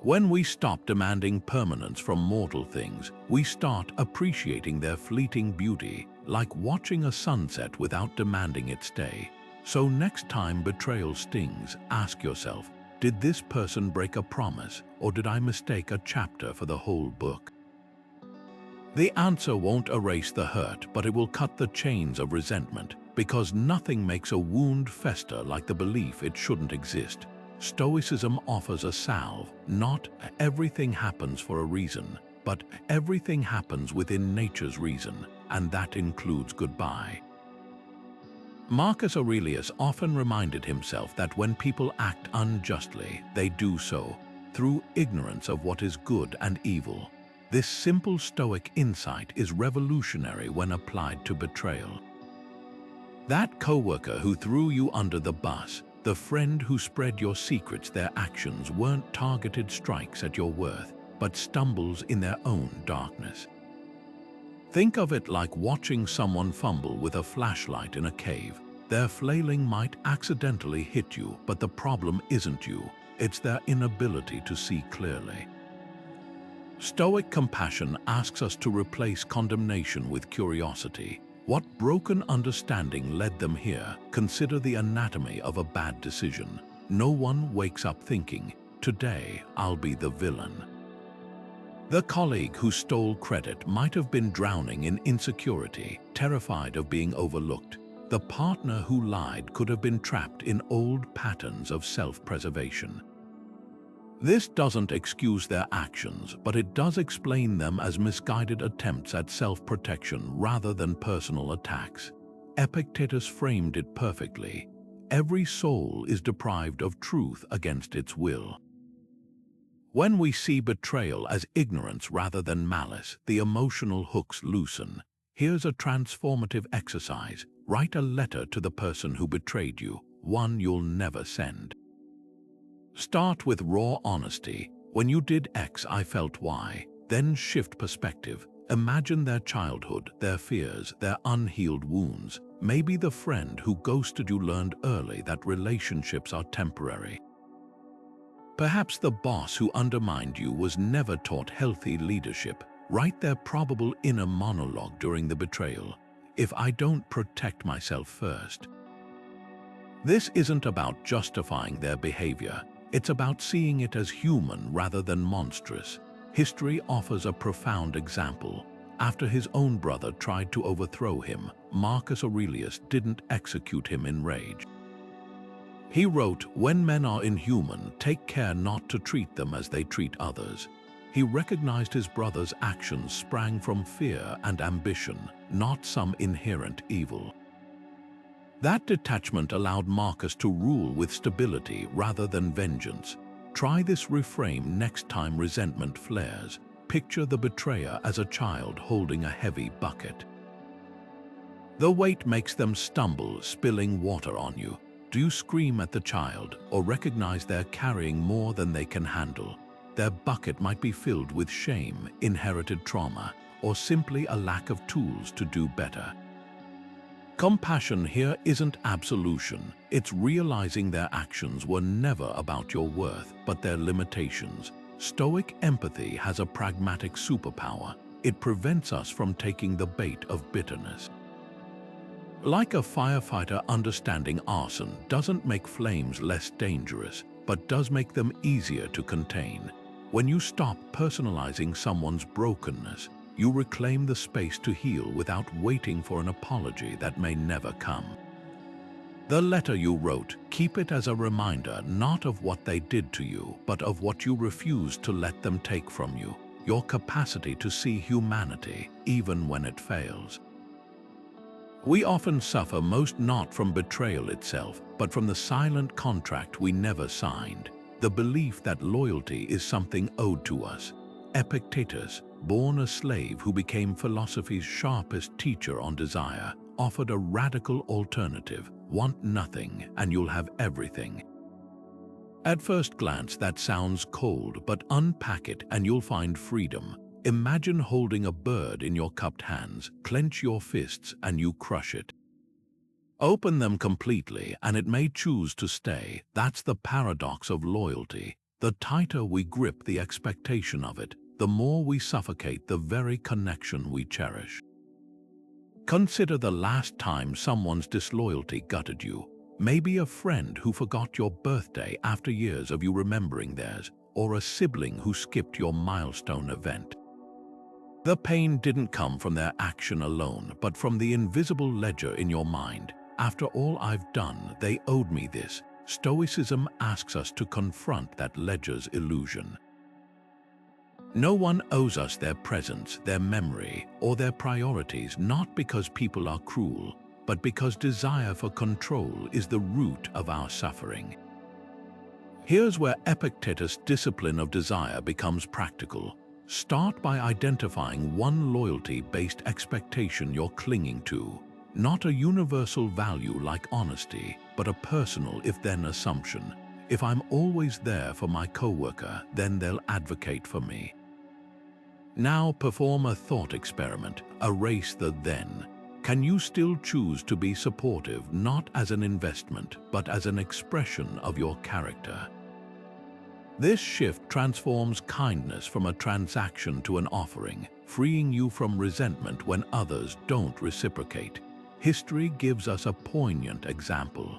When we stop demanding permanence from mortal things, we start appreciating their fleeting beauty, like watching a sunset without demanding it stay. So next time betrayal stings, ask yourself, did this person break a promise, or did I mistake a chapter for the whole book? The answer won't erase the hurt, but it will cut the chains of resentment, because nothing makes a wound fester like the belief it shouldn't exist. Stoicism offers a salve. Not everything happens for a reason, but everything happens within nature's reason, and that includes goodbye. Marcus Aurelius often reminded himself that when people act unjustly, they do so through ignorance of what is good and evil. This simple Stoic insight is revolutionary when applied to betrayal. That coworker who threw you under the bus, the friend who spread your secrets, their actions weren't targeted strikes at your worth, but stumbles in their own darkness. Think of it like watching someone fumble with a flashlight in a cave. Their flailing might accidentally hit you, but the problem isn't you, it's their inability to see clearly. Stoic compassion asks us to replace condemnation with curiosity. What broken understanding led them here? Consider the anatomy of a bad decision. No one wakes up thinking, today I'll be the villain. The colleague who stole credit might have been drowning in insecurity, terrified of being overlooked. The partner who lied could have been trapped in old patterns of self-preservation. This doesn't excuse their actions, but it does explain them as misguided attempts at self-protection rather than personal attacks. Epictetus framed it perfectly. Every soul is deprived of truth against its will. When we see betrayal as ignorance rather than malice, the emotional hooks loosen. Here's a transformative exercise. Write a letter to the person who betrayed you, one you'll never send. Start with raw honesty. When you did X, I felt Y. Then shift perspective. Imagine their childhood, their fears, their unhealed wounds. Maybe the friend who ghosted you learned early that relationships are temporary. Perhaps the boss who undermined you was never taught healthy leadership. Write their probable inner monologue during the betrayal. If I don't protect myself first. This isn't about justifying their behavior. It's about seeing it as human rather than monstrous. History offers a profound example. After his own brother tried to overthrow him, Marcus Aurelius didn't execute him in rage. He wrote, "When men are inhuman, take care not to treat them as they treat others." He recognized his brother's actions sprang from fear and ambition, not some inherent evil. That detachment allowed Marcus to rule with stability rather than vengeance. Try this reframe next time resentment flares. Picture the betrayer as a child holding a heavy bucket. The weight makes them stumble, spilling water on you. Do you scream at the child or recognize they're carrying more than they can handle? Their bucket might be filled with shame, inherited trauma, or simply a lack of tools to do better. Compassion here isn't absolution. It's realizing their actions were never about your worth, but their limitations. Stoic empathy has a pragmatic superpower. It prevents us from taking the bait of bitterness. Like a firefighter, understanding arson doesn't make flames less dangerous, but does make them easier to contain. When you stop personalizing someone's brokenness, you reclaim the space to heal without waiting for an apology that may never come. The letter you wrote, keep it as a reminder not of what they did to you, but of what you refused to let them take from you, your capacity to see humanity, even when it fails. We often suffer most not from betrayal itself, but from the silent contract we never signed, the belief that loyalty is something owed to us. Epictetus, born a slave who became philosophy's sharpest teacher on desire, offered a radical alternative: want nothing and you'll have everything. At first glance, that sounds cold, but unpack it and you'll find freedom. Imagine holding a bird in your cupped hands, clench your fists and you crush it. Open them completely and it may choose to stay. That's the paradox of loyalty. The tighter we grip the expectation of it, the more we suffocate the very connection we cherish. Consider the last time someone's disloyalty gutted you. Maybe a friend who forgot your birthday after years of you remembering theirs, or a sibling who skipped your milestone event. The pain didn't come from their action alone, but from the invisible ledger in your mind. After all I've done, they owed me this. Stoicism asks us to confront that ledger's illusion. No one owes us their presence, their memory, or their priorities, not because people are cruel, but because desire for control is the root of our suffering. Here's where Epictetus' discipline of desire becomes practical. Start by identifying one loyalty-based expectation you're clinging to. Not a universal value like honesty, but a personal if-then assumption. If I'm always there for my coworker, then they'll advocate for me. Now perform a thought experiment. Erase the then. Can you still choose to be supportive, not as an investment, but as an expression of your character? This shift transforms kindness from a transaction to an offering, freeing you from resentment when others don't reciprocate. History gives us a poignant example.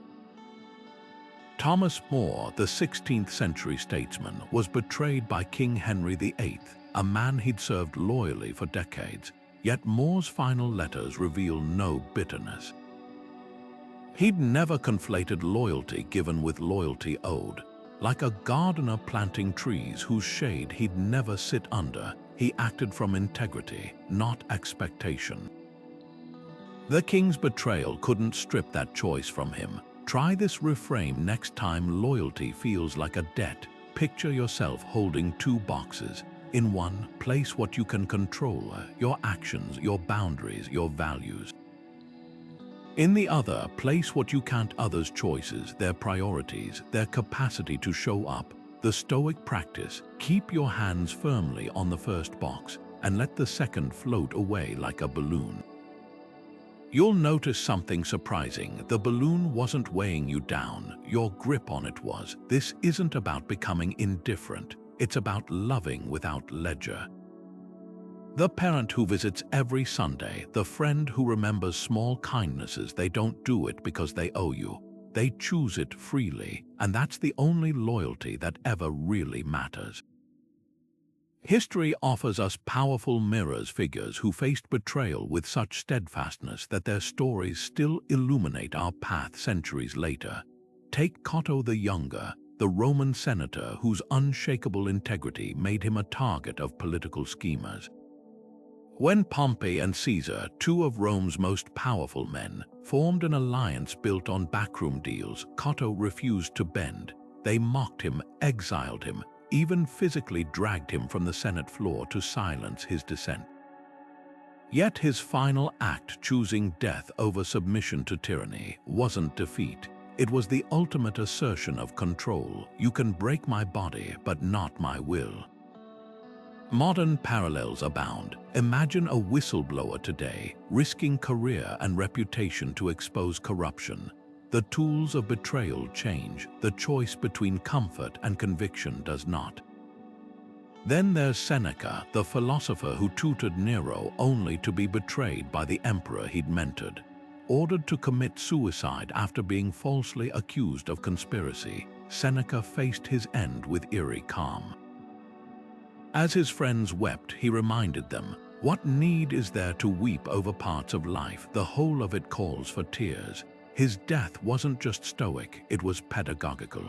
Thomas More, the 16th century statesman, was betrayed by King Henry VIII, a man he'd served loyally for decades. Yet More's final letters reveal no bitterness. He'd never conflated loyalty given with loyalty owed. Like a gardener planting trees whose shade he'd never sit under, he acted from integrity, not expectation. The king's betrayal couldn't strip that choice from him. Try this reframe next time loyalty feels like a debt. Picture yourself holding two boxes. In one, place what you can control, your actions, your boundaries, your values. In the other, place what you can't, others' choices, their priorities, their capacity to show up. The Stoic practice: keep your hands firmly on the first box and let the second float away like a balloon. You'll notice something surprising. The balloon wasn't weighing you down, your grip on it was. This isn't about becoming indifferent. It's about loving without ledger. The parent who visits every Sunday, the friend who remembers small kindnesses, they don't do it because they owe you. They choose it freely, and that's the only loyalty that ever really matters. History offers us powerful mirrors, figures who faced betrayal with such steadfastness that their stories still illuminate our path centuries later. Take Cato the Younger, the Roman senator whose unshakable integrity made him a target of political schemers. When Pompey and Caesar, two of Rome's most powerful men, formed an alliance built on backroom deals, Cato refused to bend. They mocked him, exiled him, even physically dragged him from the Senate floor to silence his dissent. Yet his final act, choosing death over submission to tyranny, wasn't defeat. It was the ultimate assertion of control. You can break my body, but not my will. Modern parallels abound. Imagine a whistleblower today, risking career and reputation to expose corruption. The tools of betrayal change. The choice between comfort and conviction does not. Then there's Seneca, the philosopher who tutored Nero only to be betrayed by the emperor he'd mentored. Ordered to commit suicide after being falsely accused of conspiracy, Seneca faced his end with eerie calm. As his friends wept, he reminded them, "What need is there to weep over parts of life? The whole of it calls for tears." His death wasn't just stoic, it was pedagogical.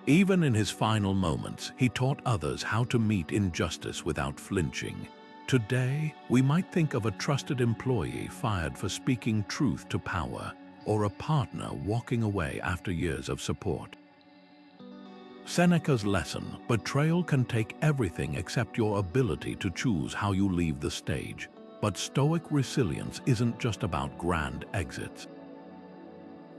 Even in his final moments, he taught others how to meet injustice without flinching. Today, we might think of a trusted employee fired for speaking truth to power, or a partner walking away after years of support. Seneca's lesson: betrayal can take everything except your ability to choose how you leave the stage. But Stoic resilience isn't just about grand exits.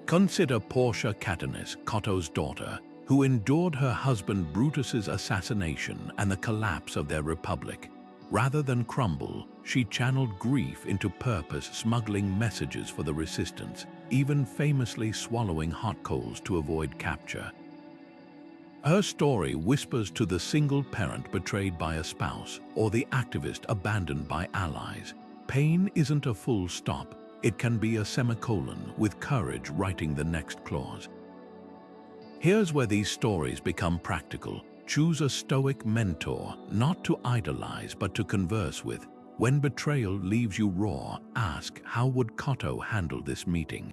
Consider Portia Catanis, Cato's daughter. who endured her husband Brutus's assassination and the collapse of their republic. Rather than crumble, she channeled grief into purpose, smuggling messages for the resistance, even famously swallowing hot coals to avoid capture. Her story whispers to the single parent betrayed by a spouse or the activist abandoned by allies. Pain isn't a full stop, it can be a semicolon, with courage writing the next clause. Here's where these stories become practical. Choose a Stoic mentor, not to idolize but to converse with. When betrayal leaves you raw, ask, how would Cotto handle this meeting?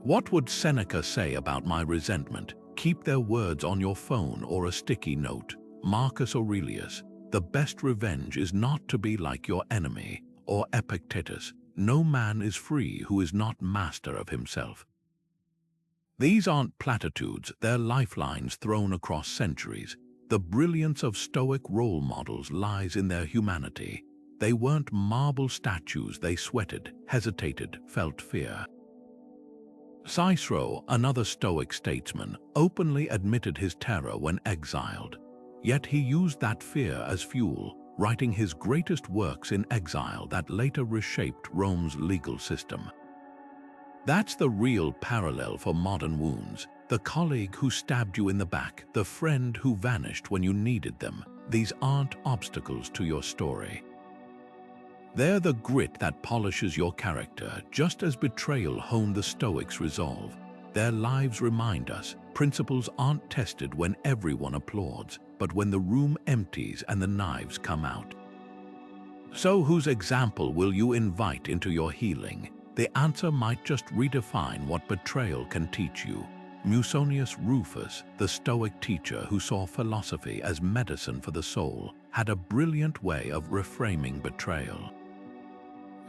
What would Seneca say about my resentment? Keep their words on your phone or a sticky note. Marcus Aurelius, the best revenge is not to be like your enemy. Or Epictetus, no man is free who is not master of himself. These aren't platitudes, they're lifelines thrown across centuries. The brilliance of Stoic role models lies in their humanity. They weren't marble statues, they sweated, hesitated, felt fear. Cicero, another Stoic statesman, openly admitted his terror when exiled. Yet he used that fear as fuel, writing his greatest works in exile that later reshaped Rome's legal system. That's the real parallel for modern wounds. The colleague who stabbed you in the back, the friend who vanished when you needed them. These aren't obstacles to your story. They're the grit that polishes your character, just as betrayal honed the Stoics' resolve. Their lives remind us, principles aren't tested when everyone applauds, but when the room empties and the knives come out. So whose example will you invite into your healing? The answer might just redefine what betrayal can teach you. Musonius Rufus, the Stoic teacher who saw philosophy as medicine for the soul, had a brilliant way of reframing betrayal.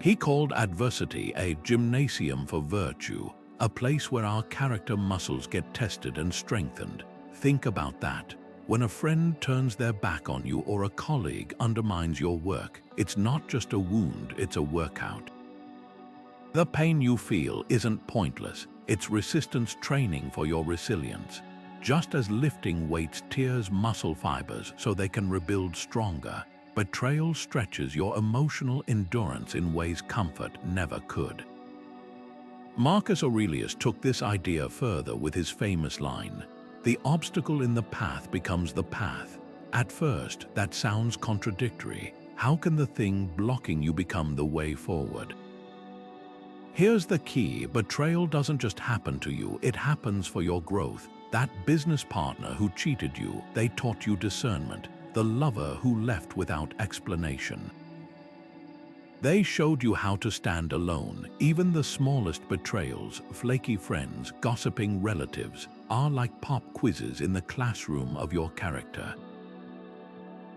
He called adversity a gymnasium for virtue, a place where our character muscles get tested and strengthened. Think about that. When a friend turns their back on you or a colleague undermines your work, it's not just a wound, it's a workout. The pain you feel isn't pointless, it's resistance training for your resilience. Just as lifting weights tears muscle fibers so they can rebuild stronger, betrayal stretches your emotional endurance in ways comfort never could. Marcus Aurelius took this idea further with his famous line, "The obstacle in the path becomes the path." At first, that sounds contradictory. How can the thing blocking you become the way forward? Here's the key: betrayal doesn't just happen to you, it happens for your growth. That business partner who cheated you, they taught you discernment. The lover who left without explanation, they showed you how to stand alone. Even the smallest betrayals, flaky friends, gossiping relatives, are like pop quizzes in the classroom of your character.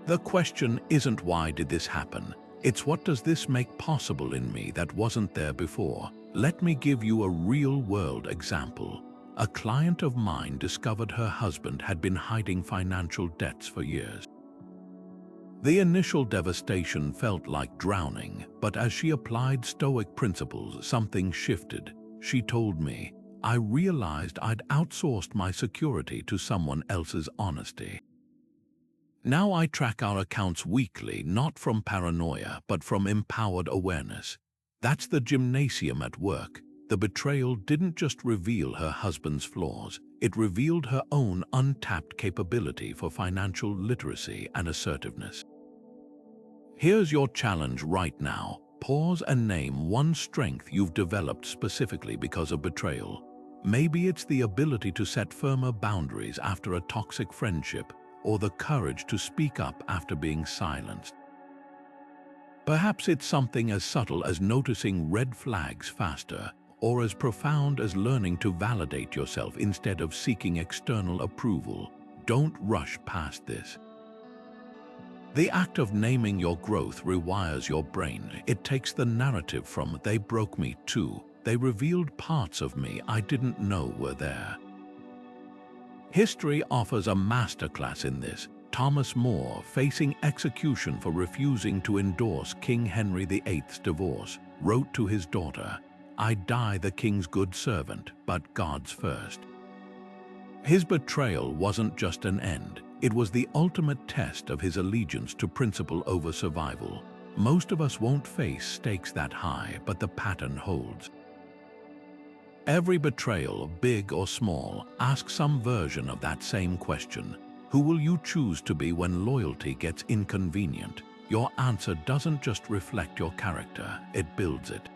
The question isn't why did this happen? It's what does this make possible in me that wasn't there before? Let me give you a real-world example. A client of mine discovered her husband had been hiding financial debts for years. The initial devastation felt like drowning, but as she applied Stoic principles, something shifted. She told me, "I realized I'd outsourced my security to someone else's honesty. Now I track our accounts weekly, not from paranoia, but from empowered awareness." That's the gymnasium at work. The betrayal didn't just reveal her husband's flaws, it revealed her own untapped capability for financial literacy and assertiveness. Here's your challenge right now. Pause and name one strength you've developed specifically because of betrayal. Maybe it's the ability to set firmer boundaries after a toxic friendship, or the courage to speak up after being silenced. Perhaps it's something as subtle as noticing red flags faster, or as profound as learning to validate yourself instead of seeking external approval. Don't rush past this. The act of naming your growth rewires your brain. It takes the narrative from "they broke me" to "they revealed parts of me I didn't know were there." History offers a masterclass in this. Thomas More, facing execution for refusing to endorse King Henry VIII's divorce, wrote to his daughter, "I die the king's good servant, but God's first." His betrayal wasn't just an end, it was the ultimate test of his allegiance to principle over survival. Most of us won't face stakes that high, but the pattern holds. Every betrayal, big or small, asks some version of that same question. Who will you choose to be when loyalty gets inconvenient? Your answer doesn't just reflect your character, it builds it.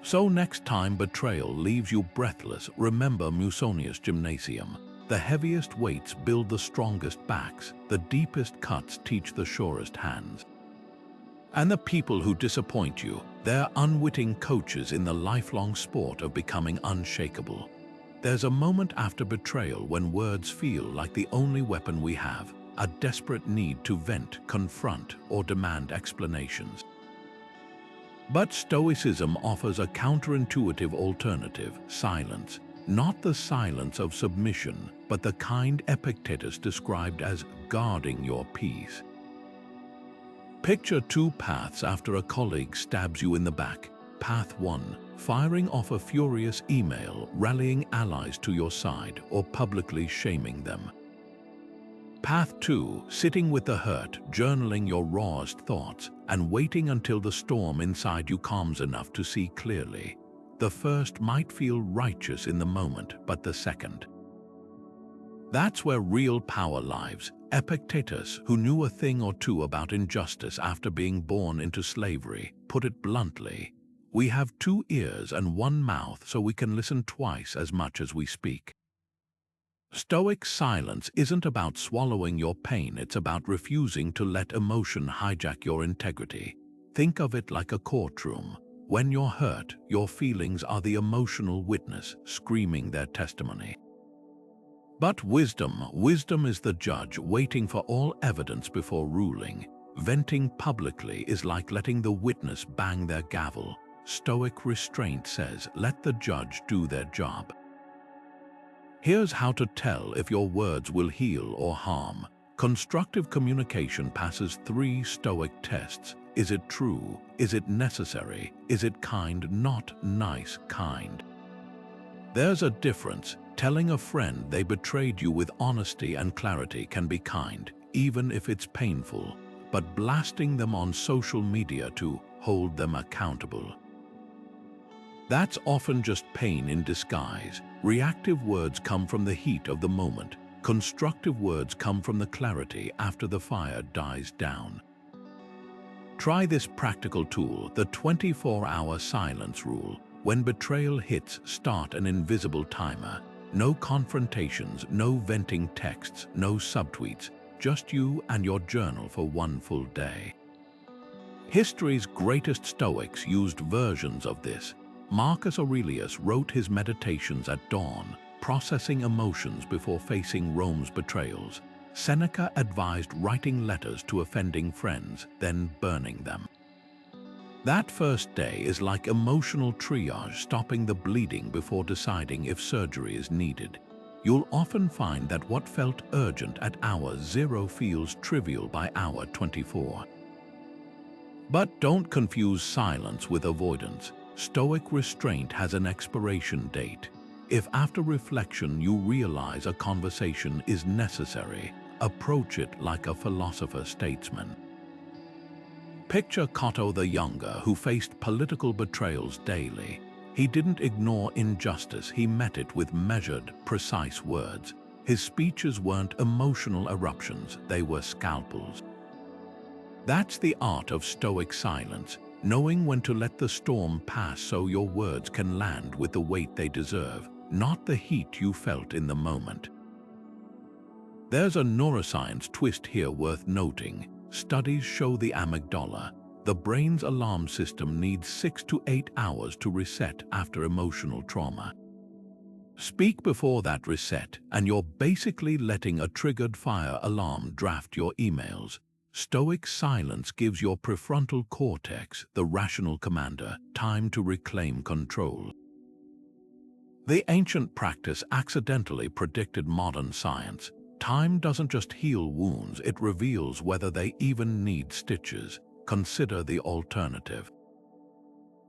So next time betrayal leaves you breathless, remember Musonius' gymnasium. The heaviest weights build the strongest backs, the deepest cuts teach the surest hands. And the people who disappoint you, they're unwitting coaches in the lifelong sport of becoming unshakable. There's a moment after betrayal when words feel like the only weapon we have, a desperate need to vent, confront, or demand explanations. But Stoicism offers a counterintuitive alternative, silence. Not the silence of submission, but the kind Epictetus described as guarding your peace. Picture two paths after a colleague stabs you in the back. Path 1, firing off a furious email, rallying allies to your side, or publicly shaming them. Path 2, sitting with the hurt, journaling your rawest thoughts, and waiting until the storm inside you calms enough to see clearly. The first might feel righteous in the moment, but the second. That's where real power lies. Epictetus, who knew a thing or two about injustice after being born into slavery, put it bluntly, "We have 2 ears and 1 mouth, so we can listen twice as much as we speak." Stoic silence isn't about swallowing your pain, it's about refusing to let emotion hijack your integrity. Think of it like a courtroom. When you're hurt, your feelings are the emotional witness, screaming their testimony. But wisdom is the judge, waiting for all evidence before ruling. Venting publicly is like letting the witness bang their gavel. Stoic restraint says, let the judge do their job. Here's how to tell if your words will heal or harm. Constructive communication passes 3 Stoic tests. Is it true? Is it necessary? Is it kind? Not nice, kind. There's a difference. Telling a friend they betrayed you with honesty and clarity can be kind, even if it's painful, but blasting them on social media to hold them accountable, that's often just pain in disguise. Reactive words come from the heat of the moment. Constructive words come from the clarity after the fire dies down. Try this practical tool, the 24-hour silence rule. When betrayal hits, start an invisible timer. No confrontations, no venting texts, no subtweets, just you and your journal for 1 full day. History's greatest Stoics used versions of this. Marcus Aurelius wrote his meditations at dawn, processing emotions before facing Rome's betrayals. Seneca advised writing letters to offending friends, then burning them. That first day is like emotional triage, stopping the bleeding before deciding if surgery is needed. You'll often find that what felt urgent at hour 0 feels trivial by hour 24. But don't confuse silence with avoidance. Stoic restraint has an expiration date. If after reflection you realize a conversation is necessary, approach it like a philosopher-statesman. Picture Cato the Younger, who faced political betrayals daily. He didn't ignore injustice, he met it with measured, precise words. His speeches weren't emotional eruptions, they were scalpels. That's the art of Stoic silence, knowing when to let the storm pass so your words can land with the weight they deserve, not the heat you felt in the moment. There's a neuroscience twist here worth noting. Studies show the amygdala, the brain's alarm system, needs 6 to 8 hours to reset after emotional trauma. Speak before that reset, and you're basically letting a triggered fire alarm draft your emails. Stoic silence gives your prefrontal cortex, the rational commander, time to reclaim control. The ancient practice accidentally predicted modern science. Time doesn't just heal wounds, it reveals whether they even need stitches. Consider the alternative.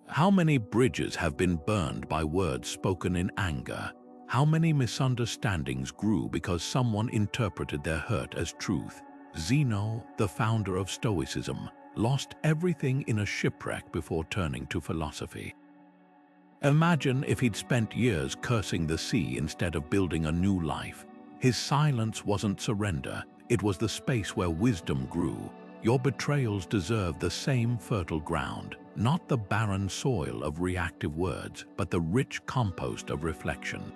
How many bridges have been burned by words spoken in anger? How many misunderstandings grew because someone interpreted their hurt as truth? Zeno, the founder of Stoicism, lost everything in a shipwreck before turning to philosophy. Imagine if he'd spent years cursing the sea instead of building a new life. His silence wasn't surrender, it was the space where wisdom grew. Your betrayals deserve the same fertile ground, not the barren soil of reactive words, but the rich compost of reflection.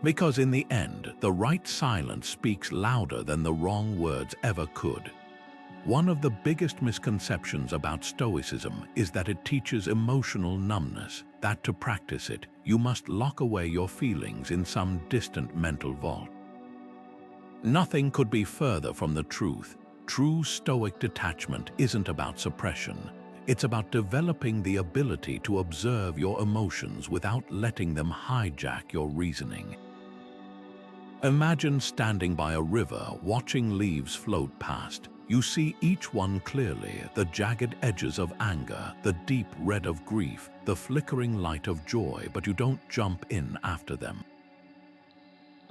Because in the end, the right silence speaks louder than the wrong words ever could. One of the biggest misconceptions about Stoicism is that it teaches emotional numbness, that to practice it, you must lock away your feelings in some distant mental vault. Nothing could be further from the truth. True Stoic detachment isn't about suppression. It's about developing the ability to observe your emotions without letting them hijack your reasoning. Imagine standing by a river, watching leaves float past. You see each one clearly, the jagged edges of anger, the deep red of grief, the flickering light of joy, but you don't jump in after them.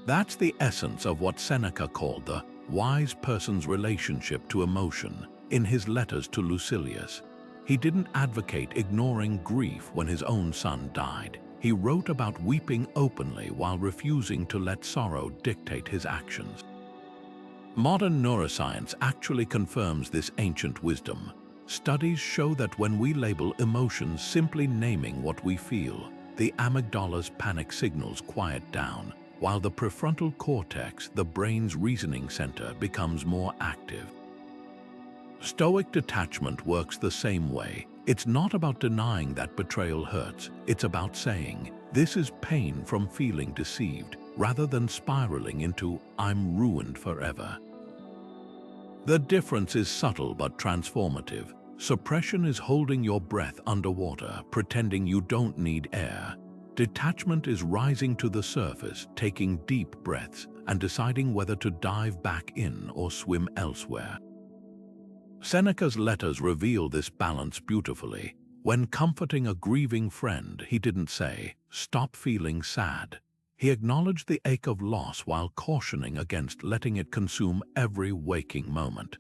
That's the essence of what Seneca called the wise person's relationship to emotion in his letters to Lucilius. He didn't advocate ignoring grief when his own son died. He wrote about weeping openly while refusing to let sorrow dictate his actions. Modern neuroscience actually confirms this ancient wisdom. Studies show that when we label emotions, simply naming what we feel, the amygdala's panic signals quiet down, while the prefrontal cortex, the brain's reasoning center, becomes more active. Stoic detachment works the same way. It's not about denying that betrayal hurts. It's about saying, this is pain from feeling deceived, rather than spiraling into, I'm ruined forever. The difference is subtle but transformative. Suppression is holding your breath underwater, pretending you don't need air. Detachment is rising to the surface, taking deep breaths, and deciding whether to dive back in or swim elsewhere. Seneca's letters reveal this balance beautifully. When comforting a grieving friend, he didn't say, "Stop feeling sad." He acknowledged the ache of loss while cautioning against letting it consume every waking moment.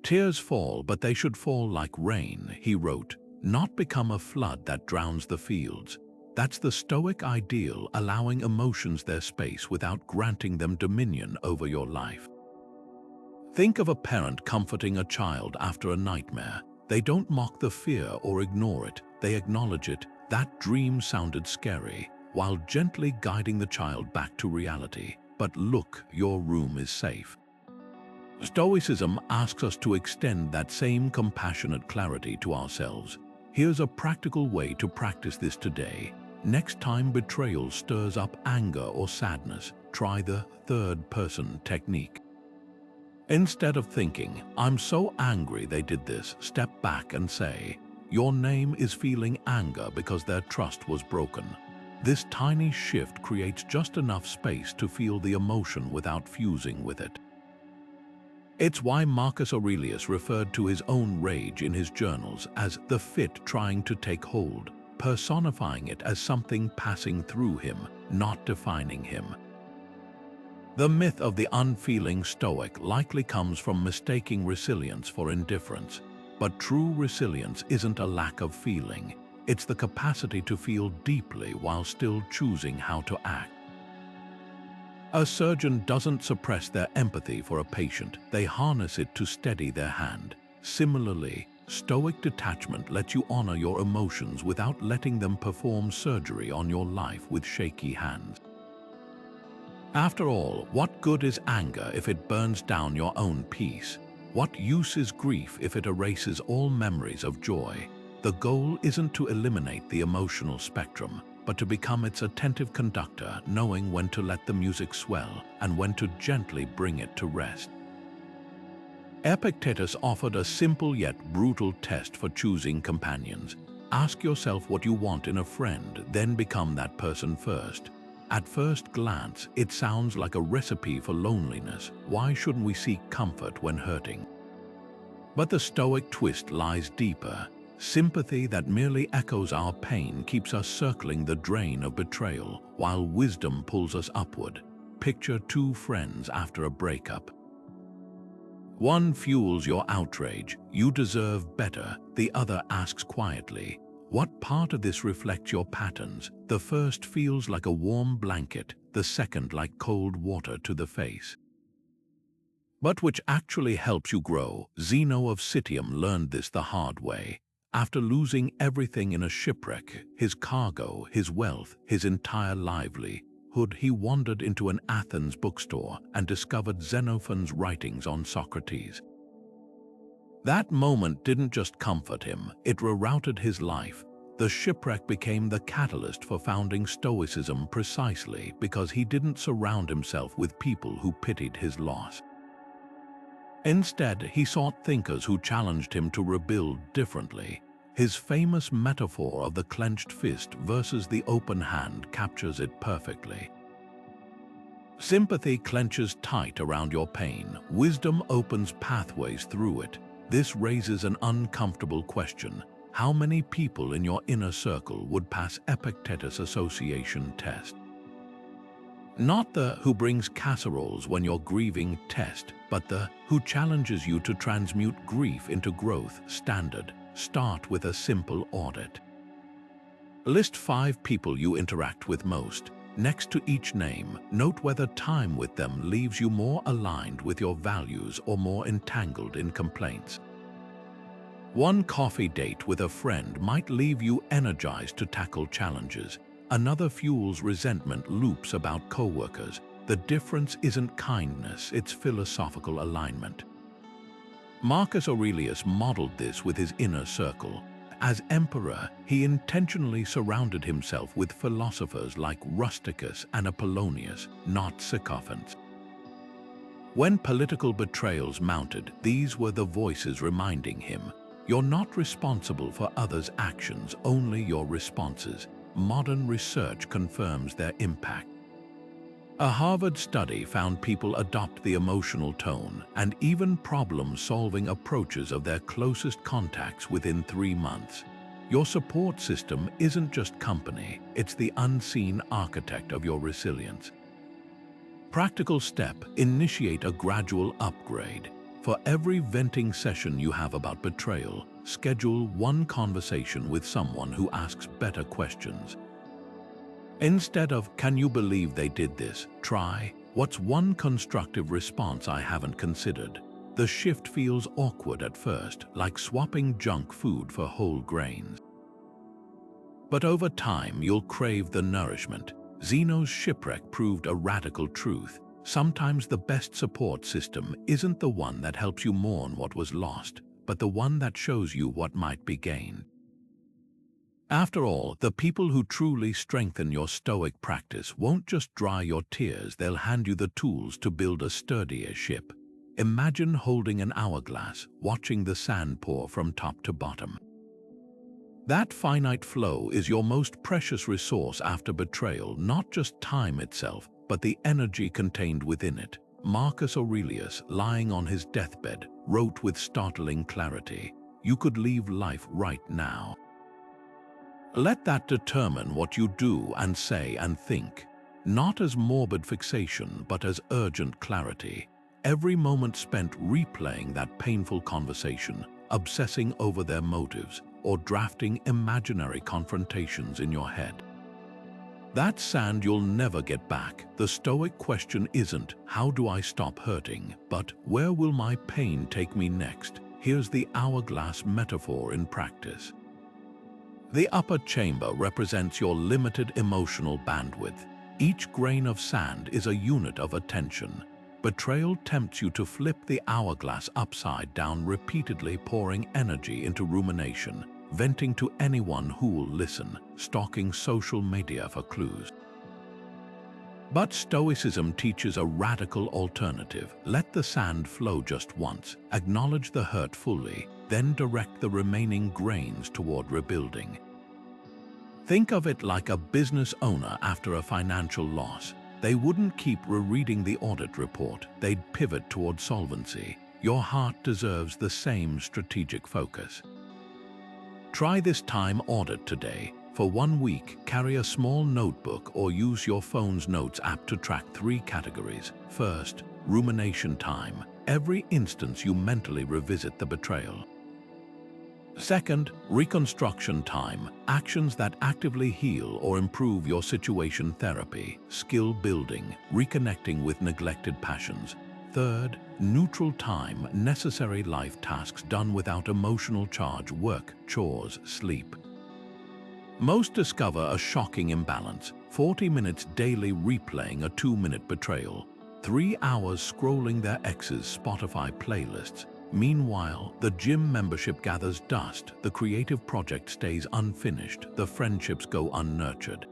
"Tears fall, but they should fall like rain," he wrote, "not become a flood that drowns the fields." That's the Stoic ideal, allowing emotions their space without granting them dominion over your life. Think of a parent comforting a child after a nightmare. They don't mock the fear or ignore it. They acknowledge it. That dream sounded scary, while gently guiding the child back to reality. But look, your room is safe. Stoicism asks us to extend that same compassionate clarity to ourselves. Here's a practical way to practice this today. Next time betrayal stirs up anger or sadness, try the third-person technique. Instead of thinking, "I'm so angry they did this," step back and say, "Your name is feeling anger because their trust was broken." This tiny shift creates just enough space to feel the emotion without fusing with it. It's why Marcus Aurelius referred to his own rage in his journals as the fit trying to take hold, personifying it as something passing through him, not defining him. The myth of the unfeeling Stoic likely comes from mistaking resilience for indifference. But true resilience isn't a lack of feeling. It's the capacity to feel deeply while still choosing how to act. A surgeon doesn't suppress their empathy for a patient. They harness it to steady their hand. Similarly, Stoic detachment lets you honor your emotions without letting them perform surgery on your life with shaky hands. After all, what good is anger if it burns down your own peace? What use is grief if it erases all memories of joy? The goal isn't to eliminate the emotional spectrum, but to become its attentive conductor, knowing when to let the music swell and when to gently bring it to rest. Epictetus offered a simple yet brutal test for choosing companions. Ask yourself what you want in a friend, then become that person first. At first glance, it sounds like a recipe for loneliness. Why shouldn't we seek comfort when hurting? But the Stoic twist lies deeper. Sympathy that merely echoes our pain keeps us circling the drain of betrayal, while wisdom pulls us upward. Picture two friends after a breakup. One fuels your outrage, "You deserve better." The other asks quietly, "What part of this reflects your patterns?" The first feels like a warm blanket, the second like cold water to the face. But which actually helps you grow? Zeno of Citium learned this the hard way. After losing everything in a shipwreck, his cargo, his wealth, his entire livelihood, he wandered into an Athens bookstore and discovered Xenophon's writings on Socrates. That moment didn't just comfort him, it rerouted his life. The shipwreck became the catalyst for founding Stoicism precisely because he didn't surround himself with people who pitied his loss. Instead, he sought thinkers who challenged him to rebuild differently. His famous metaphor of the clenched fist versus the open hand captures it perfectly. Sympathy clenches tight around your pain. Wisdom opens pathways through it. This raises an uncomfortable question. How many people in your inner circle would pass Epictetus' association test? Not the "who brings casseroles when you're grieving" test, but the "who challenges you to transmute grief into growth" standard. Start with a simple audit. List 5 people you interact with most. Next to each name, note whether time with them leaves you more aligned with your values or more entangled in complaints. One coffee date with a friend might leave you energized to tackle challenges. Another fuels resentment loops about coworkers. The difference isn't kindness, it's philosophical alignment. Marcus Aurelius modeled this with his inner circle. As emperor, he intentionally surrounded himself with philosophers like Rusticus and Apollonius, not sycophants. When political betrayals mounted, these were the voices reminding him, "You're not responsible for others' actions, only your responses." Modern research confirms their impact. A Harvard study found people adopt the emotional tone and even problem-solving approaches of their closest contacts within 3 months. Your support system isn't just company, it's the unseen architect of your resilience. Practical step: initiate a gradual upgrade. For every venting session you have about betrayal, schedule one conversation with someone who asks better questions. Instead of "can you believe they did this?" try "what's one constructive response I haven't considered?" The shift feels awkward at first, like swapping junk food for whole grains. But over time, you'll crave the nourishment. Zeno's shipwreck proved a radical truth. Sometimes the best support system isn't the one that helps you mourn what was lost, but the one that shows you what might be gained. After all, the people who truly strengthen your Stoic practice won't just dry your tears, they'll hand you the tools to build a sturdier ship. Imagine holding an hourglass, watching the sand pour from top to bottom. That finite flow is your most precious resource after betrayal, not just time itself, but the energy contained within it. Marcus Aurelius, lying on his deathbed, wrote with startling clarity, "You could leave life right now." Let that determine what you do and say and think, not as morbid fixation, but as urgent clarity. Every moment spent replaying that painful conversation, obsessing over their motives, or drafting imaginary confrontations in your head. That sand you'll never get back. The Stoic question isn't, "How do I stop hurting?" but "Where will my pain take me next?" Here's the hourglass metaphor in practice. The upper chamber represents your limited emotional bandwidth. Each grain of sand is a unit of attention. Betrayal tempts you to flip the hourglass upside down, repeatedly pouring energy into rumination, venting to anyone who'll listen, stalking social media for clues. But Stoicism teaches a radical alternative. Let the sand flow just once, acknowledge the hurt fully, then direct the remaining grains toward rebuilding. Think of it like a business owner after a financial loss. They wouldn't keep rereading the audit report, they'd pivot toward solvency. Your heart deserves the same strategic focus. Try this time audit today. For 1 week, carry a small notebook or use your phone's notes app to track 3 categories. First, rumination time, every instance you mentally revisit the betrayal. Second, reconstruction time, actions that actively heal or improve your situation. Therapy, skill building, reconnecting with neglected passions. Third, neutral time, necessary life tasks done without emotional charge, work, chores, sleep. Most discover a shocking imbalance: 40 minutes daily replaying a 2-minute betrayal, 3 hours scrolling their ex's Spotify playlists. Meanwhile, the gym membership gathers dust, the creative project stays unfinished, the friendships go unnurtured.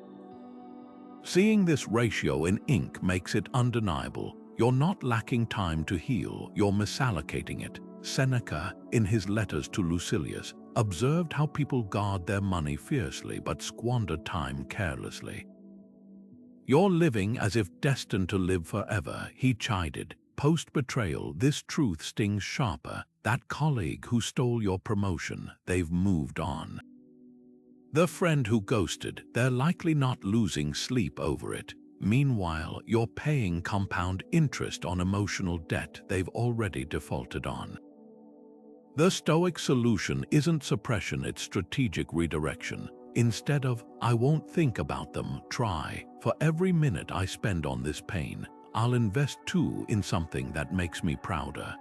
Seeing this ratio in ink makes it undeniable. You're not lacking time to heal, you're misallocating it. Seneca, in his letters to Lucilius, observed how people guard their money fiercely but squander time carelessly. You're living as if destined to live forever, he chided. Post-betrayal, this truth stings sharper. That colleague who stole your promotion, they've moved on. The friend who ghosted, they're likely not losing sleep over it. Meanwhile, you're paying compound interest on emotional debt they've already defaulted on. The Stoic solution isn't suppression, it's strategic redirection. Instead of, "I won't think about them," try, "For every minute I spend on this pain, I'll invest 2 in something that makes me prouder."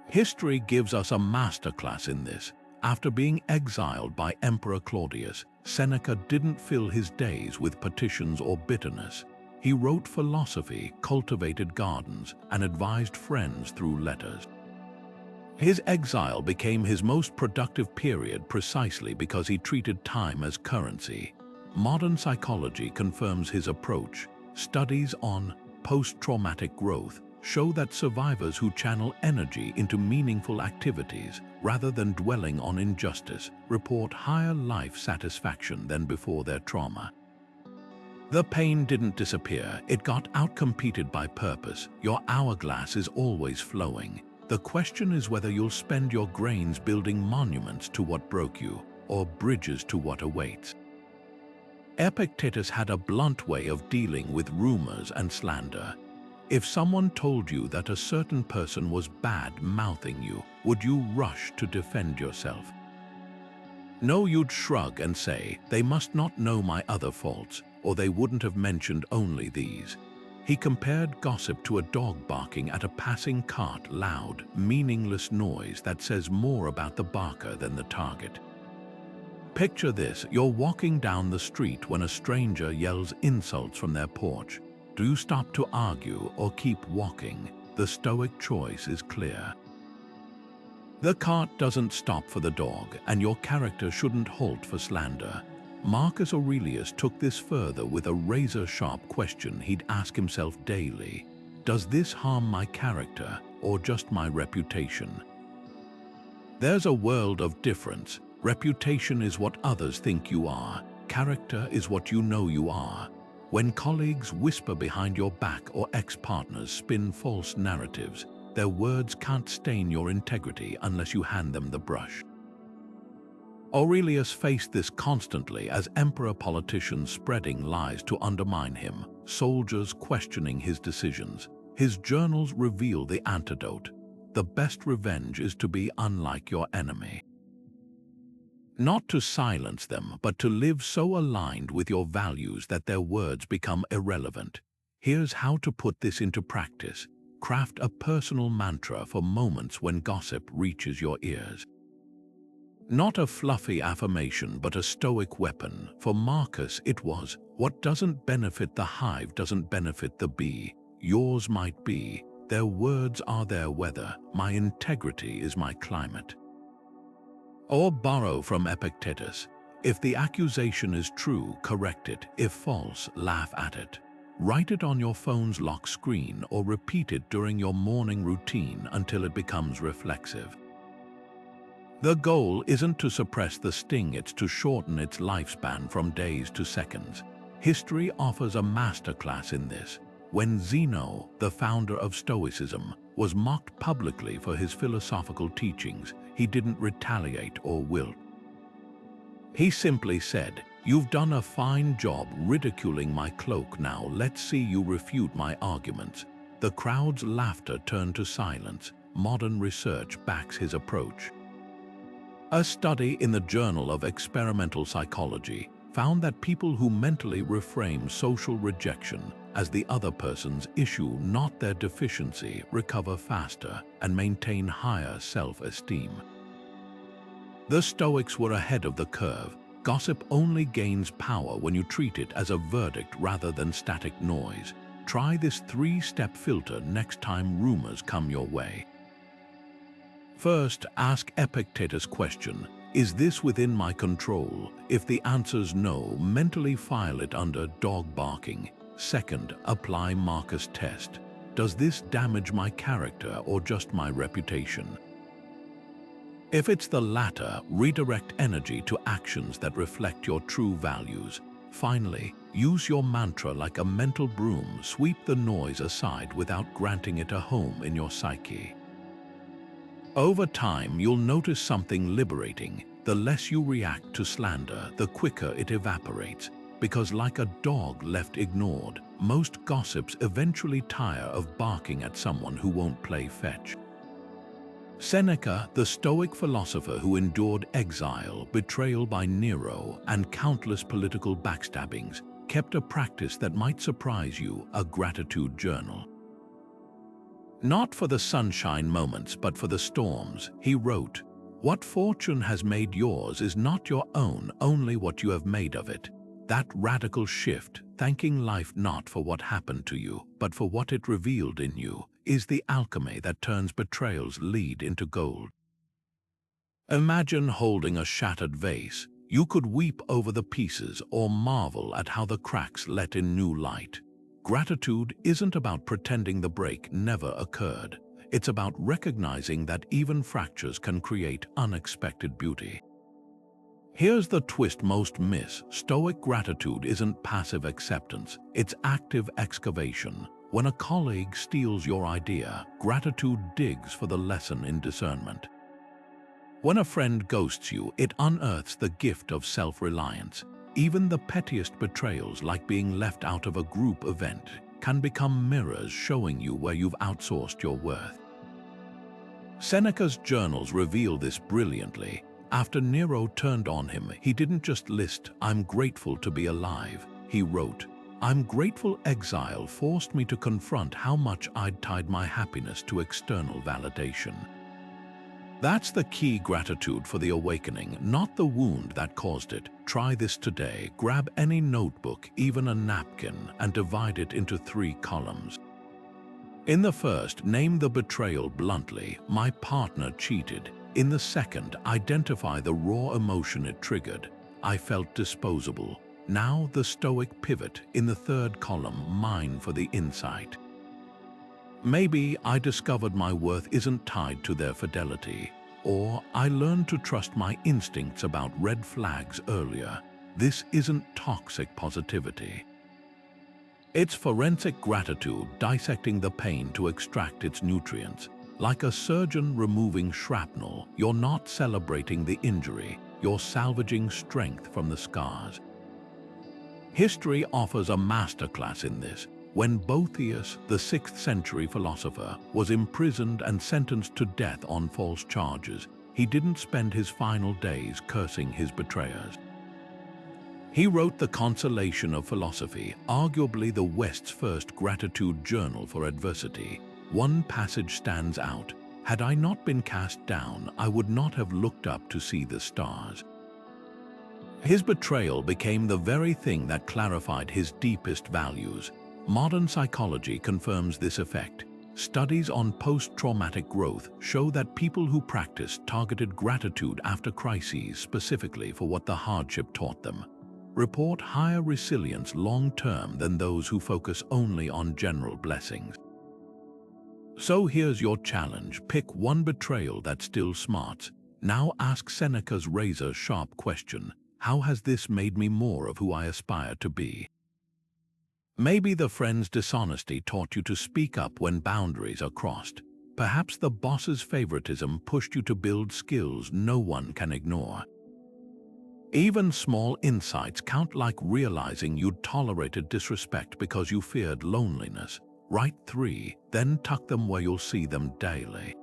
History gives us a masterclass in this. After being exiled by Emperor Claudius, Seneca didn't fill his days with petitions or bitterness. He wrote philosophy, cultivated gardens, and advised friends through letters. His exile became his most productive period precisely because he treated time as currency. Modern psychology confirms his approach. Studies on post-traumatic growth show that survivors who channel energy into meaningful activities rather than dwelling on injustice report higher life satisfaction than before their trauma. The pain didn't disappear, it got outcompeted by purpose. Your hourglass is always flowing. The question is whether you'll spend your grains building monuments to what broke you, or bridges to what awaits. Epictetus had a blunt way of dealing with rumors and slander. If someone told you that a certain person was bad-mouthing you, would you rush to defend yourself? No, you'd shrug and say, "They must not know my other faults, or they wouldn't have mentioned only these." He compared gossip to a dog barking at a passing cart, loud, meaningless noise that says more about the barker than the target. Picture this: you're walking down the street when a stranger yells insults from their porch. Do you stop to argue or keep walking? The Stoic choice is clear. The cart doesn't stop for the dog, and your character shouldn't halt for slander. Marcus Aurelius took this further with a razor-sharp question he'd ask himself daily. Does this harm my character or just my reputation? There's a world of difference. Reputation is what others think you are. Character is what you know you are. When colleagues whisper behind your back or ex-partners spin false narratives, their words can't stain your integrity unless you hand them the brush. Aurelius faced this constantly as emperor, politicians spreading lies to undermine him, soldiers questioning his decisions. His journals reveal the antidote. The best revenge is to be unlike your enemy. Not to silence them, but to live so aligned with your values that their words become irrelevant. Here's how to put this into practice. Craft a personal mantra for moments when gossip reaches your ears. Not a fluffy affirmation, but a Stoic weapon. For Marcus, it was, "What doesn't benefit the hive doesn't benefit the bee. Yours might be. Their words are their weather. My integrity is my climate." Or borrow from Epictetus. If the accusation is true, correct it. If false, laugh at it. Write it on your phone's lock screen or repeat it during your morning routine until it becomes reflexive. The goal isn't to suppress the sting, it's to shorten its lifespan from days to seconds. History offers a masterclass in this. When Zeno, the founder of Stoicism, was mocked publicly for his philosophical teachings, he didn't retaliate or wilt. He simply said, "You've done a fine job ridiculing my cloak, now let's see you refute my arguments." The crowd's laughter turned to silence. Modern research backs his approach. A study in the Journal of Experimental Psychology found that people who mentally reframe social rejection as the other person's issue, not their deficiency, recover faster and maintain higher self-esteem. The Stoics were ahead of the curve. Gossip only gains power when you treat it as a verdict rather than static noise. Try this 3-step filter next time rumors come your way. First, ask Epictetus' question, "Is this within my control?" If the answer's no, mentally file it under dog barking. Second, apply Marcus' test. Does this damage my character or just my reputation? If it's the latter, redirect energy to actions that reflect your true values. Finally, use your mantra like a mental broom. Sweep the noise aside without granting it a home in your psyche. Over time, you'll notice something liberating. The less you react to slander, the quicker it evaporates. Because like a dog left ignored, most gossips eventually tire of barking at someone who won't play fetch. Seneca, the Stoic philosopher who endured exile, betrayal by Nero, and countless political backstabbings, kept a practice that might surprise you: a gratitude journal. Not for the sunshine moments, but for the storms, he wrote, "What fortune has made yours is not your own, only what you have made of it." That radical shift, thanking life not for what happened to you, but for what it revealed in you, is the alchemy that turns betrayal's lead into gold. Imagine holding a shattered vase. You could weep over the pieces or marvel at how the cracks let in new light. Gratitude isn't about pretending the break never occurred. It's about recognizing that even fractures can create unexpected beauty. Here's the twist most miss. Stoic gratitude isn't passive acceptance, it's active excavation. When a colleague steals your idea, gratitude digs for the lesson in discernment. When a friend ghosts you, it unearths the gift of self-reliance. Even the pettiest betrayals, like being left out of a group event, can become mirrors showing you where you've outsourced your worth. Seneca's journals reveal this brilliantly. After Nero turned on him, he didn't just list, "I'm grateful to be alive." He wrote, "I'm grateful exile forced me to confront how much I'd tied my happiness to external validation." That's the key: gratitude for the awakening, not the wound that caused it. Try this today. Grab any notebook, even a napkin, and divide it into 3 columns. In the first, name the betrayal bluntly: "My partner cheated." In the second, identify the raw emotion it triggered: "I felt disposable." Now the Stoic pivot. In the third column, mine for the insight. Maybe I discovered my worth isn't tied to their fidelity, or I learned to trust my instincts about red flags earlier. This isn't toxic positivity. It's forensic gratitude, dissecting the pain to extract its nutrients. Like a surgeon removing shrapnel, you're not celebrating the injury, you're salvaging strength from the scars. History offers a masterclass in this. When Boethius, the 6th century philosopher, was imprisoned and sentenced to death on false charges, he didn't spend his final days cursing his betrayers. He wrote The Consolation of Philosophy, arguably the West's first gratitude journal for adversity. One passage stands out: "Had I not been cast down, I would not have looked up to see the stars." His betrayal became the very thing that clarified his deepest values. Modern psychology confirms this effect. Studies on post-traumatic growth show that people who practice targeted gratitude after crises, specifically for what the hardship taught them, report higher resilience long-term than those who focus only on general blessings. So here's your challenge: pick one betrayal that still smarts. Now ask Seneca's razor-sharp question: how has this made me more of who I aspire to be? Maybe the friend's dishonesty taught you to speak up when boundaries are crossed. Perhaps the boss's favoritism pushed you to build skills no one can ignore. Even small insights count, like realizing you'd tolerated disrespect because you feared loneliness. Write 3, then tuck them where you'll see them daily.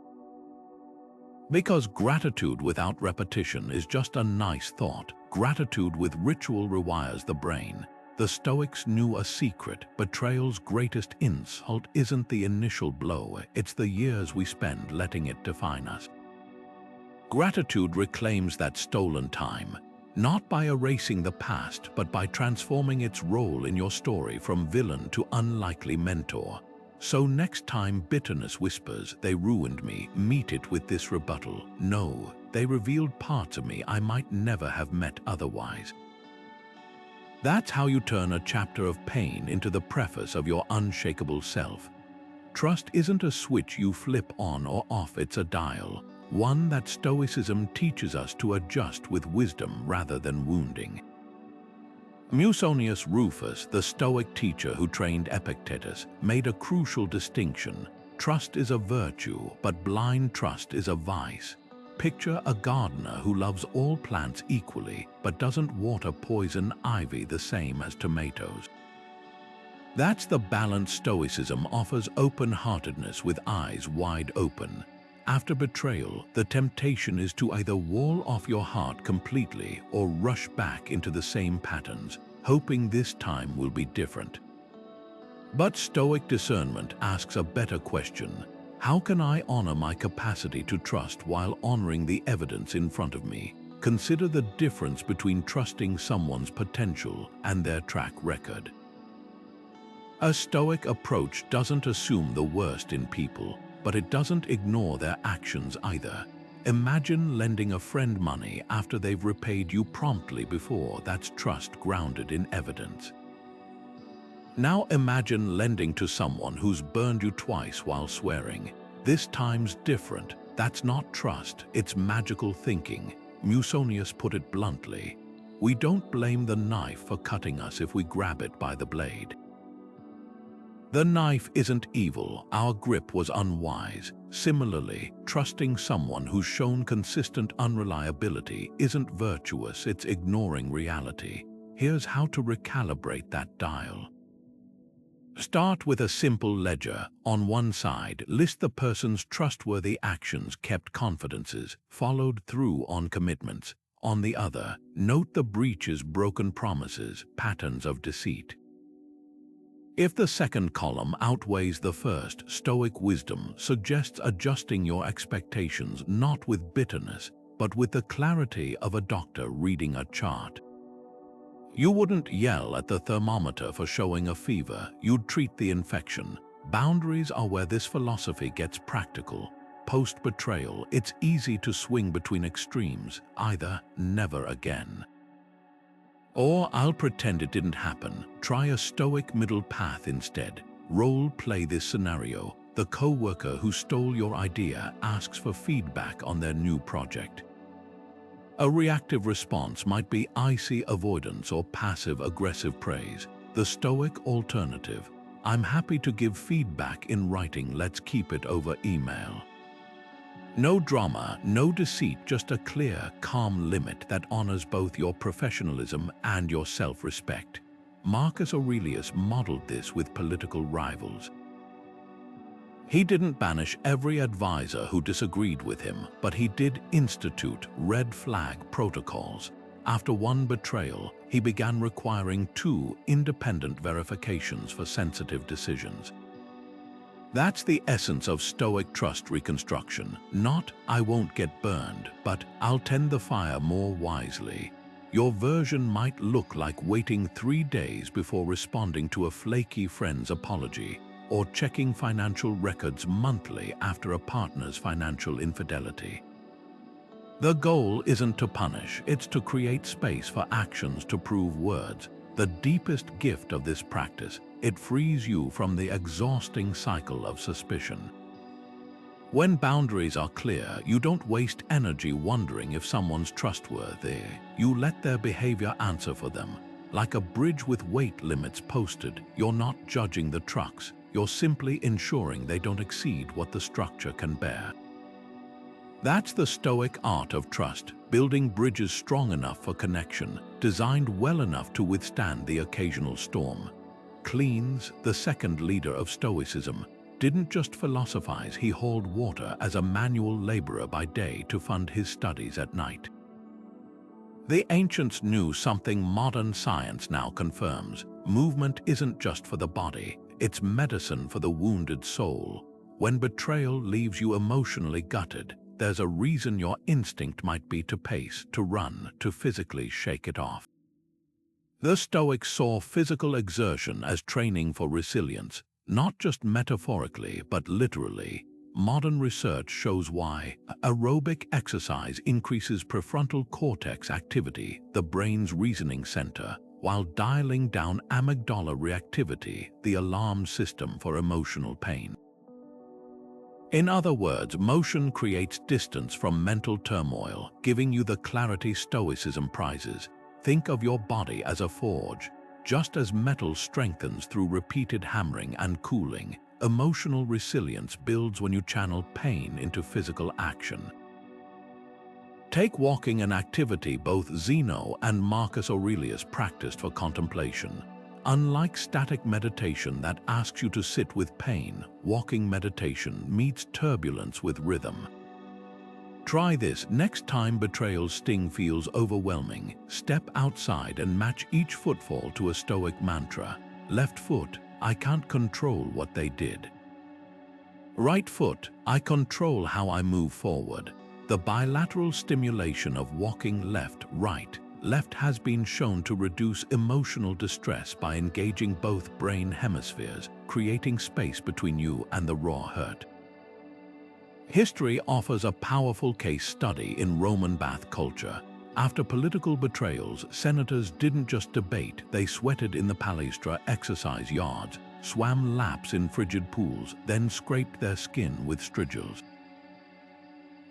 Because gratitude without repetition is just a nice thought, gratitude with ritual rewires the brain. The Stoics knew a secret: betrayal's greatest insult isn't the initial blow, it's the years we spend letting it define us. Gratitude reclaims that stolen time, not by erasing the past, but by transforming its role in your story from villain to unlikely mentor. So next time bitterness whispers, "They ruined me," meet it with this rebuttal: "No, they revealed parts of me I might never have met otherwise." That's how you turn a chapter of pain into the preface of your unshakable self. Trust isn't a switch you flip on or off, it's a dial, one that Stoicism teaches us to adjust with wisdom rather than wounding. Musonius Rufus, the Stoic teacher who trained Epictetus, made a crucial distinction. Trust is a virtue, but blind trust is a vice. Picture a gardener who loves all plants equally, but doesn't water poison ivy the same as tomatoes. That's the balance Stoicism offers: open-heartedness with eyes wide open. After betrayal, the temptation is to either wall off your heart completely or rush back into the same patterns, hoping this time will be different. But Stoic discernment asks a better question: how can I honor my capacity to trust while honoring the evidence in front of me? Consider the difference between trusting someone's potential and their track record. A Stoic approach doesn't assume the worst in people, but it doesn't ignore their actions either. Imagine lending a friend money after they've repaid you promptly before. That's trust grounded in evidence. Now imagine lending to someone who's burned you twice while swearing. This time's different. That's not trust, it's magical thinking. Musonius put it bluntly: we don't blame the knife for cutting us if we grab it by the blade. The knife isn't evil, our grip was unwise. Similarly, trusting someone who's shown consistent unreliability isn't virtuous, it's ignoring reality. Here's how to recalibrate that dial. Start with a simple ledger. On one side, list the person's trustworthy actions, kept confidences, followed through on commitments. On the other, note the breaches, broken promises, patterns of deceit. If the second column outweighs the first, Stoic wisdom suggests adjusting your expectations not with bitterness, but with the clarity of a doctor reading a chart. You wouldn't yell at the thermometer for showing a fever, you'd treat the infection. Boundaries are where this philosophy gets practical. Post-betrayal, it's easy to swing between extremes, either "never again" or "I'll pretend it didn't happen." Try a Stoic middle path instead. Role-play this scenario. The co-worker who stole your idea asks for feedback on their new project. A reactive response might be icy avoidance or passive-aggressive praise. The Stoic alternative: I'm happy to give feedback in writing, let's keep it over email. No drama, no deceit, just a clear, calm limit that honors both your professionalism and your self-respect. Marcus Aurelius modeled this with political rivals. He didn't banish every advisor who disagreed with him, but he did institute red flag protocols. After one betrayal, he began requiring 2 independent verifications for sensitive decisions. That's the essence of Stoic trust reconstruction. Not "I won't get burned," but "I'll tend the fire more wisely." Your version might look like waiting 3 days before responding to a flaky friend's apology, or checking financial records monthly after a partner's financial infidelity. The goal isn't to punish, it's to create space for actions to prove words. The deepest gift of this practice: it frees you from the exhausting cycle of suspicion. When boundaries are clear, you don't waste energy wondering if someone's trustworthy. You let their behavior answer for them. Like a bridge with weight limits posted, you're not judging the trucks, you're simply ensuring they don't exceed what the structure can bear. That's the Stoic art of trust, building bridges strong enough for connection, designed well enough to withstand the occasional storm. Cleans, the second leader of Stoicism, didn't just philosophize, he hauled water as a manual laborer by day to fund his studies at night. The ancients knew something modern science now confirms. Movement isn't just for the body, it's medicine for the wounded soul. When betrayal leaves you emotionally gutted, there's a reason your instinct might be to pace, to run, to physically shake it off. The Stoics saw physical exertion as training for resilience, not just metaphorically but literally. Modern research shows why. Aerobic exercise increases prefrontal cortex activity, the brain's reasoning center, while dialing down amygdala reactivity, the alarm system for emotional pain. In other words, motion creates distance from mental turmoil, giving you the clarity Stoicism prizes. Think of your body as a forge. Just as metal strengthens through repeated hammering and cooling, emotional resilience builds when you channel pain into physical action. Take walking, an activity both Zeno and Marcus Aurelius practiced for contemplation. Unlike static meditation that asks you to sit with pain, walking meditation meets turbulence with rhythm. Try this next time betrayal's sting feels overwhelming. Step outside and match each footfall to a Stoic mantra. Left foot, I can't control what they did. Right foot, I control how I move forward. The bilateral stimulation of walking left-right, left has been shown to reduce emotional distress by engaging both brain hemispheres, creating space between you and the raw hurt. History offers a powerful case study in Roman bath culture. After political betrayals, senators didn't just debate, they sweated in the palaestra exercise yards, swam laps in frigid pools, then scraped their skin with strigils.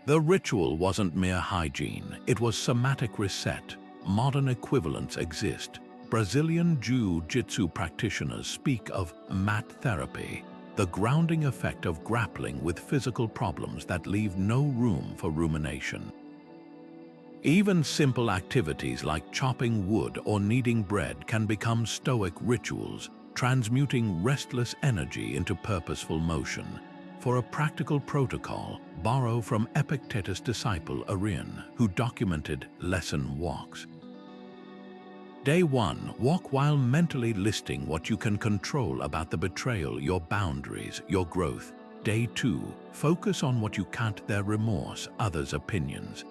The ritual wasn't mere hygiene, it was somatic reset. Modern equivalents exist. Brazilian jiu-jitsu practitioners speak of mat therapy, the grounding effect of grappling with physical problems that leave no room for rumination. Even simple activities like chopping wood or kneading bread can become Stoic rituals, transmuting restless energy into purposeful motion. For a practical protocol, borrow from Epictetus' disciple Arion, who documented lesson walks. Day 1, walk while mentally listing what you can control about the betrayal, your boundaries, your growth. Day 2, focus on what you can't, their remorse, others' opinions.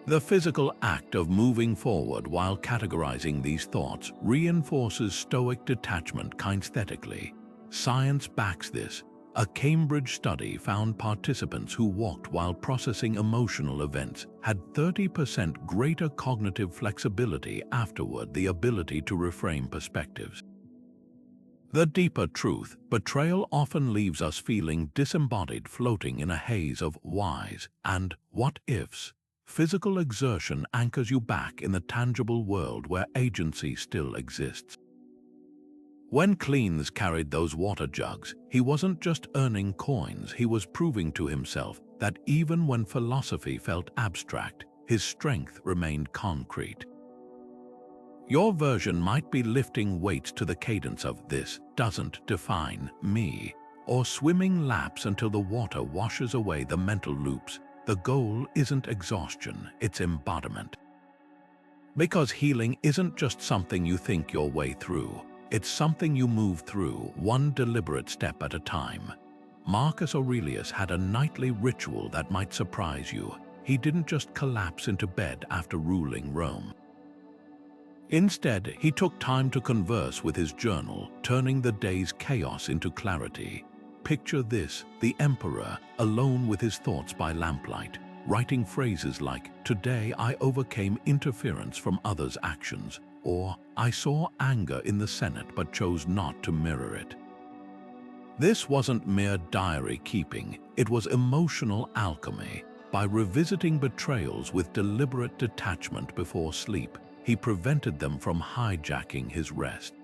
The physical act of moving forward while categorizing these thoughts reinforces Stoic detachment kinesthetically. Science backs this. A Cambridge study found participants who walked while processing emotional events had 30% greater cognitive flexibility afterward, the ability to reframe perspectives. The deeper truth, betrayal often leaves us feeling disembodied, floating in a haze of whys and what-ifs. Physical exertion anchors you back in the tangible world where agency still exists. When Cleans carried those water jugs, he wasn't just earning coins, he was proving to himself that even when philosophy felt abstract, his strength remained concrete. Your version might be lifting weights to the cadence of "This doesn't define me," or swimming laps until the water washes away the mental loops. The goal isn't exhaustion, it's embodiment. Because healing isn't just something you think your way through. It's something you move through, one deliberate step at a time. Marcus Aurelius had a nightly ritual that might surprise you. He didn't just collapse into bed after ruling Rome. Instead, he took time to converse with his journal, turning the day's chaos into clarity. Picture this, the emperor, alone with his thoughts by lamplight, writing phrases like, "Today I overcame interference from others' actions," or "I saw anger in the Senate but chose not to mirror it." This wasn't mere diary keeping, it was emotional alchemy. By revisiting betrayals with deliberate detachment before sleep, he prevented them from hijacking his rest.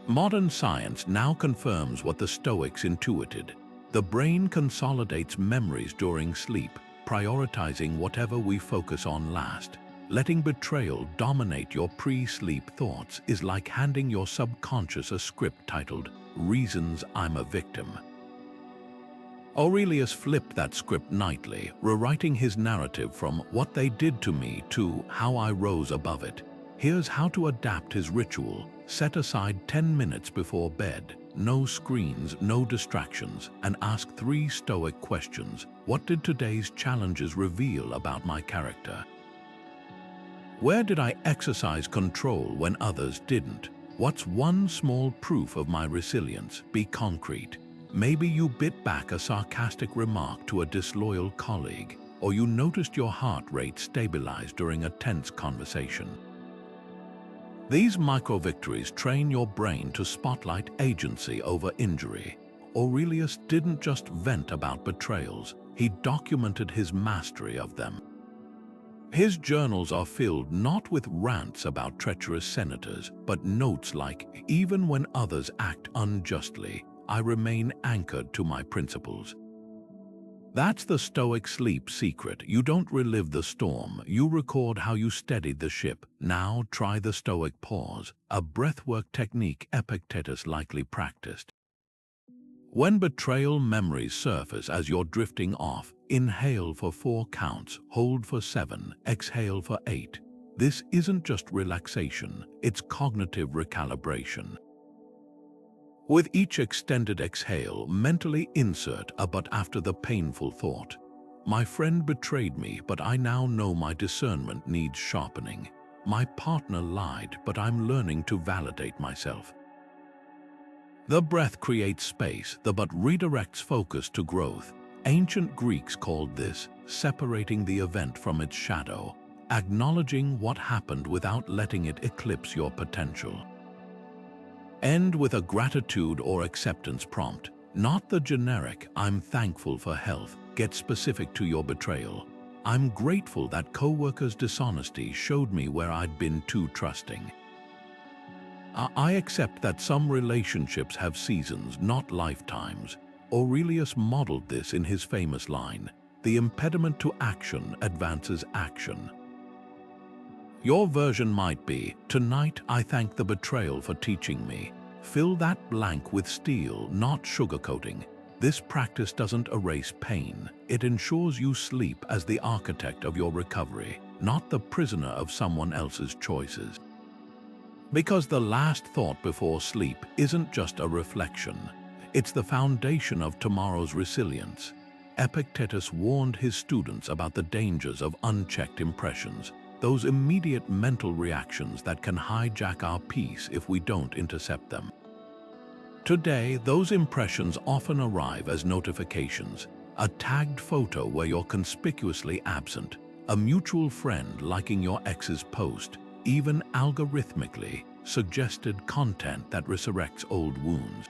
Modern science now confirms what the Stoics intuited. The brain consolidates memories during sleep, prioritizing whatever we focus on last. Letting betrayal dominate your pre-sleep thoughts is like handing your subconscious a script titled, "Reasons I'm a Victim." Aurelius flipped that script nightly, rewriting his narrative from "what they did to me" to "how I rose above it." Here's how to adapt his ritual. Set aside 10 minutes before bed. No screens, no distractions, and ask 3 Stoic questions. What did today's challenges reveal about my character? Where did I exercise control when others didn't? What's one small proof of my resilience? Be concrete. Maybe you bit back a sarcastic remark to a disloyal colleague, or you noticed your heart rate stabilize during a tense conversation. These micro-victories train your brain to spotlight agency over injury. Aurelius didn't just vent about betrayals, he documented his mastery of them. His journals are filled not with rants about treacherous senators, but notes like, "Even when others act unjustly, I remain anchored to my principles." That's the Stoic sleep secret. You don't relive the storm, you record how you steadied the ship. Now try the Stoic pause, a breathwork technique Epictetus likely practiced. When betrayal memories surface as you're drifting off, inhale for 4 counts, hold for 7, exhale for 8. This isn't just relaxation, it's cognitive recalibration. With each extended exhale, mentally insert a "but after the painful thought." My friend betrayed me, but I now know my discernment needs sharpening. My partner lied, but I'm learning to validate myself. The breath creates space, the "but" redirects focus to growth. Ancient Greeks called this separating the event from its shadow, acknowledging what happened without letting it eclipse your potential. End with a gratitude or acceptance prompt, not the generic "I'm thankful for health." Get specific to your betrayal. "I'm grateful that coworkers' dishonesty showed me where I'd been too trusting." I accept that some relationships have seasons, not lifetimes. Aurelius modeled this in his famous line, "The impediment to action advances action." Your version might be, "Tonight I thank the betrayal for teaching me." Fill that blank with steel, not sugarcoating. This practice doesn't erase pain. It ensures you sleep as the architect of your recovery, not the prisoner of someone else's choices. Because the last thought before sleep isn't just a reflection. It's the foundation of tomorrow's resilience. Epictetus warned his students about the dangers of unchecked impressions, those immediate mental reactions that can hijack our peace if we don't intercept them. Today, those impressions often arrive as notifications, a tagged photo where you're conspicuously absent, a mutual friend liking your ex's post, even algorithmically suggested content that resurrects old wounds.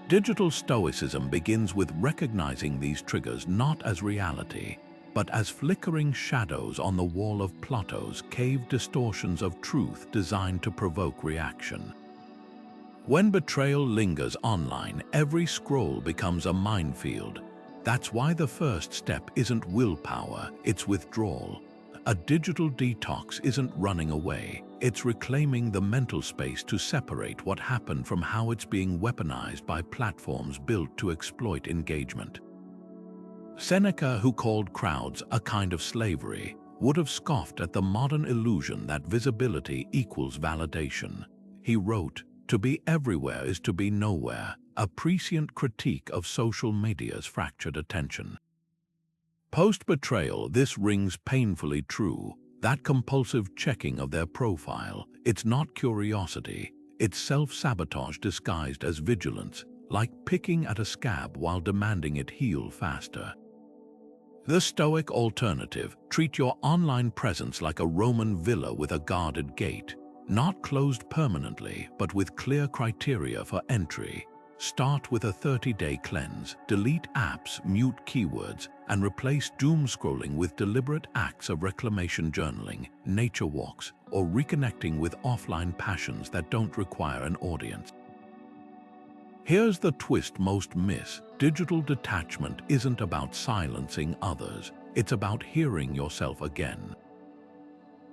Digital Stoicism begins with recognizing these triggers not as reality, but as flickering shadows on the wall of Plato's cave distortions of truth designed to provoke reaction. When betrayal lingers online, every scroll becomes a minefield. That's why the first step isn't willpower, it's withdrawal. A digital detox isn't running away, it's reclaiming the mental space to separate what happened from how it's being weaponized by platforms built to exploit engagement. Seneca, who called crowds a kind of slavery, would have scoffed at the modern illusion that visibility equals validation. He wrote, "To be everywhere is to be nowhere," a prescient critique of social media's fractured attention. Post-betrayal, this rings painfully true. That compulsive checking of their profile, it's not curiosity, it's self-sabotage disguised as vigilance, like picking at a scab while demanding it heal faster. The Stoic alternative: treat your online presence like a Roman villa with a guarded gate, not closed permanently, but with clear criteria for entry. Start with a 30-day cleanse, delete apps, mute keywords, and replace doom scrolling with deliberate acts of reclamation, journaling, nature walks, or reconnecting with offline passions that don't require an audience. Here's the twist most miss. Digital detachment isn't about silencing others. It's about hearing yourself again.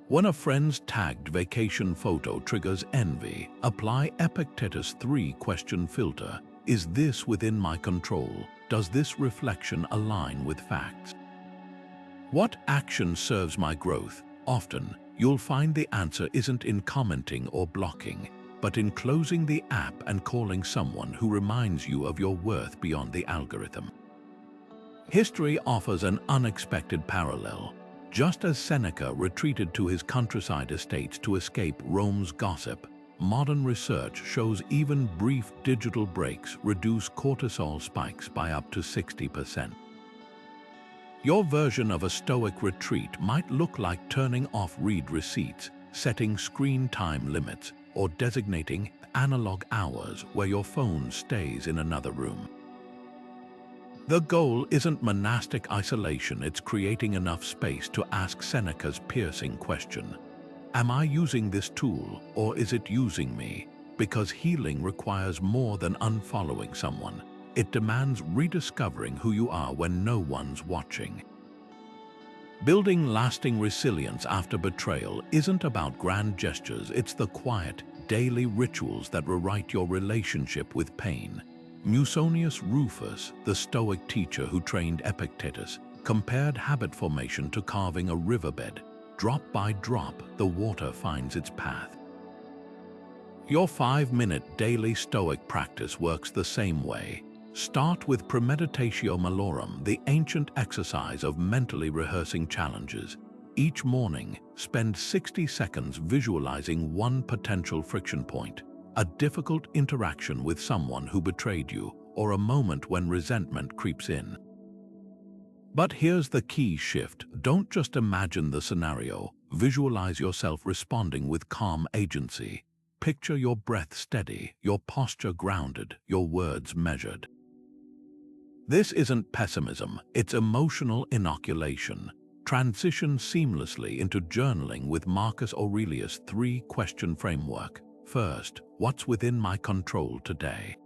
When a friend's tagged vacation photo triggers envy, apply Epictetus' 3-question filter. Is this within my control? Does this reflection align with facts? What action serves my growth? Often, you'll find the answer isn't in commenting or blocking, but in closing the app and calling someone who reminds you of your worth beyond the algorithm. History offers an unexpected parallel. Just as Seneca retreated to his countryside estates to escape Rome's gossip, modern research shows even brief digital breaks reduce cortisol spikes by up to 60%. Your version of a Stoic retreat might look like turning off read receipts, setting screen time limits, or designating analog hours where your phone stays in another room. The goal isn't monastic isolation, it's creating enough space to ask Seneca's piercing question. Am I using this tool, or is it using me? Because healing requires more than unfollowing someone. It demands rediscovering who you are when no one's watching. Building lasting resilience after betrayal isn't about grand gestures, it's the quiet, daily rituals that rewrite your relationship with pain. Musonius Rufus, the Stoic teacher who trained Epictetus, compared habit formation to carving a riverbed. Drop by drop, the water finds its path. Your 5-minute daily Stoic practice works the same way. Start with Premeditatio Malorum, the ancient exercise of mentally rehearsing challenges. Each morning, spend 60 seconds visualizing one potential friction point, a difficult interaction with someone who betrayed you, or a moment when resentment creeps in. But here's the key shift. Don't just imagine the scenario. Visualize yourself responding with calm agency. Picture your breath steady, your posture grounded, your words measured. This isn't pessimism, it's emotional inoculation. Transition seamlessly into journaling with Marcus Aurelius' 3-question framework. First, what's within my control today?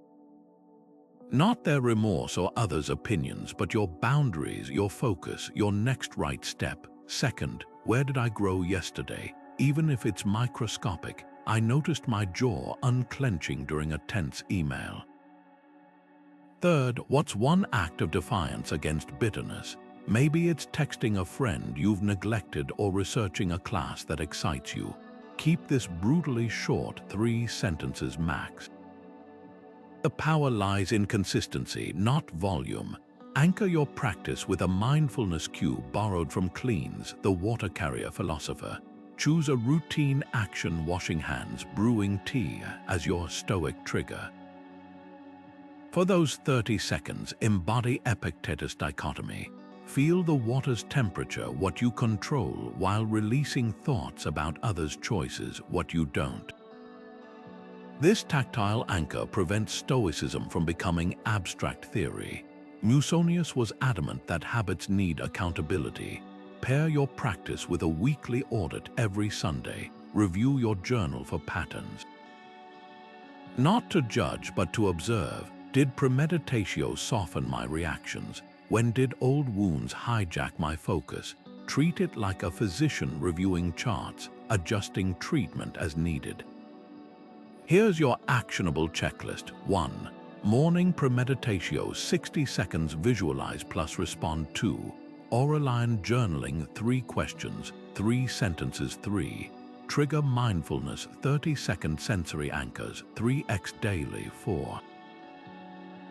Not their remorse or others' opinions, but your boundaries, your focus, your next right step. Second, where did I grow yesterday? Even if it's microscopic, I noticed my jaw unclenching during a tense email. Third, what's one act of defiance against bitterness? Maybe it's texting a friend you've neglected or researching a class that excites you. Keep this brutally short, 3 sentences max. The power lies in consistency, not volume. Anchor your practice with a mindfulness cue borrowed from Clean's, the water carrier philosopher. Choose a routine action, washing hands, brewing tea, as your Stoic trigger. For those 30 seconds, embody Epictetus' dichotomy. Feel the water's temperature, what you control, while releasing thoughts about others' choices, what you don't. This tactile anchor prevents Stoicism from becoming abstract theory. Musonius was adamant that habits need accountability. Pair your practice with a weekly audit every Sunday. Review your journal for patterns. Not to judge, but to observe. Did premeditatio soften my reactions? When did old wounds hijack my focus? Treat it like a physician reviewing charts, adjusting treatment as needed. Here's your actionable checklist. 1. Morning premeditatio, 60 seconds visualize plus respond. 2. Auraline journaling, 3 questions, 3 sentences. 3. Trigger mindfulness, 30-second sensory anchors, 3x daily. 4.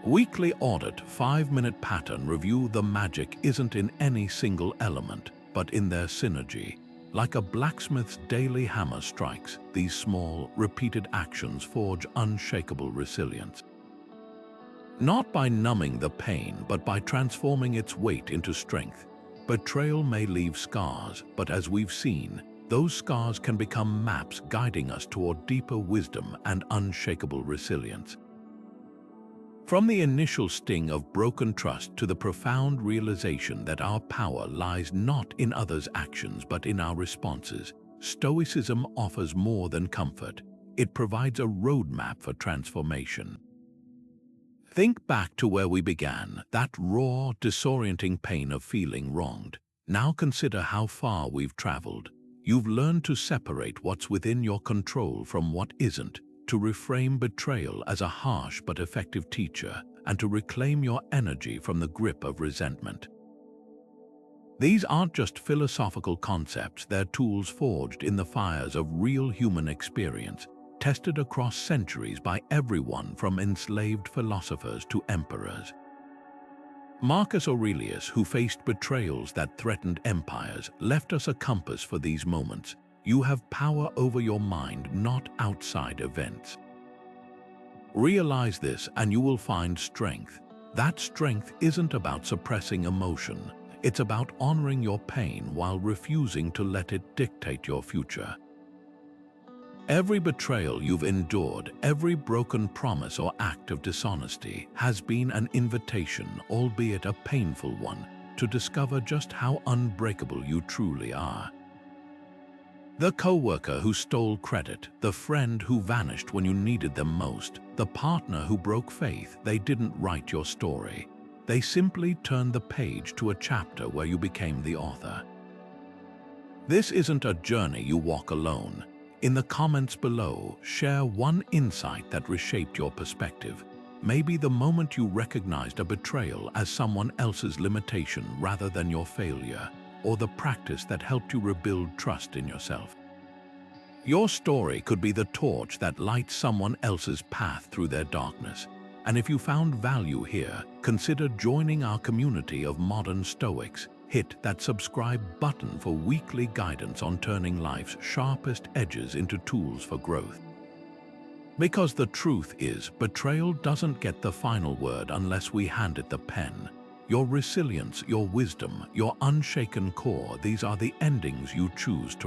Weekly audit, 5-minute pattern review. The magic isn't in any single element, but in their synergy. Like a blacksmith's daily hammer strikes, these small, repeated actions forge unshakable resilience. Not by numbing the pain, but by transforming its weight into strength. Betrayal may leave scars, but as we've seen, those scars can become maps guiding us toward deeper wisdom and unshakable resilience. From the initial sting of broken trust to the profound realization that our power lies not in others' actions but in our responses, Stoicism offers more than comfort. It provides a roadmap for transformation. Think back to where we began, that raw, disorienting pain of feeling wronged. Now consider how far we've traveled. You've learned to separate what's within your control from what isn't, to reframe betrayal as a harsh but effective teacher, and to reclaim your energy from the grip of resentment. These aren't just philosophical concepts, they're tools forged in the fires of real human experience, tested across centuries by everyone from enslaved philosophers to emperors. Marcus Aurelius, who faced betrayals that threatened empires, left us a compass for these moments. You have power over your mind, not outside events. Realize this and you will find strength. That strength isn't about suppressing emotion. It's about honoring your pain while refusing to let it dictate your future. Every betrayal you've endured, every broken promise or act of dishonesty has been an invitation, albeit a painful one, to discover just how unbreakable you truly are. The coworker who stole credit, the friend who vanished when you needed them most, the partner who broke faith, they didn't write your story. They simply turned the page to a chapter where you became the author. This isn't a journey you walk alone. In the comments below, share one insight that reshaped your perspective. Maybe the moment you recognized a betrayal as someone else's limitation rather than your failure, or the practice that helped you rebuild trust in yourself. Your story could be the torch that lights someone else's path through their darkness. And if you found value here, consider joining our community of modern Stoics. Hit that subscribe button for weekly guidance on turning life's sharpest edges into tools for growth. Because the truth is, betrayal doesn't get the final word unless we hand it the pen. Your resilience, your wisdom, your unshaken core, these are the endings you choose to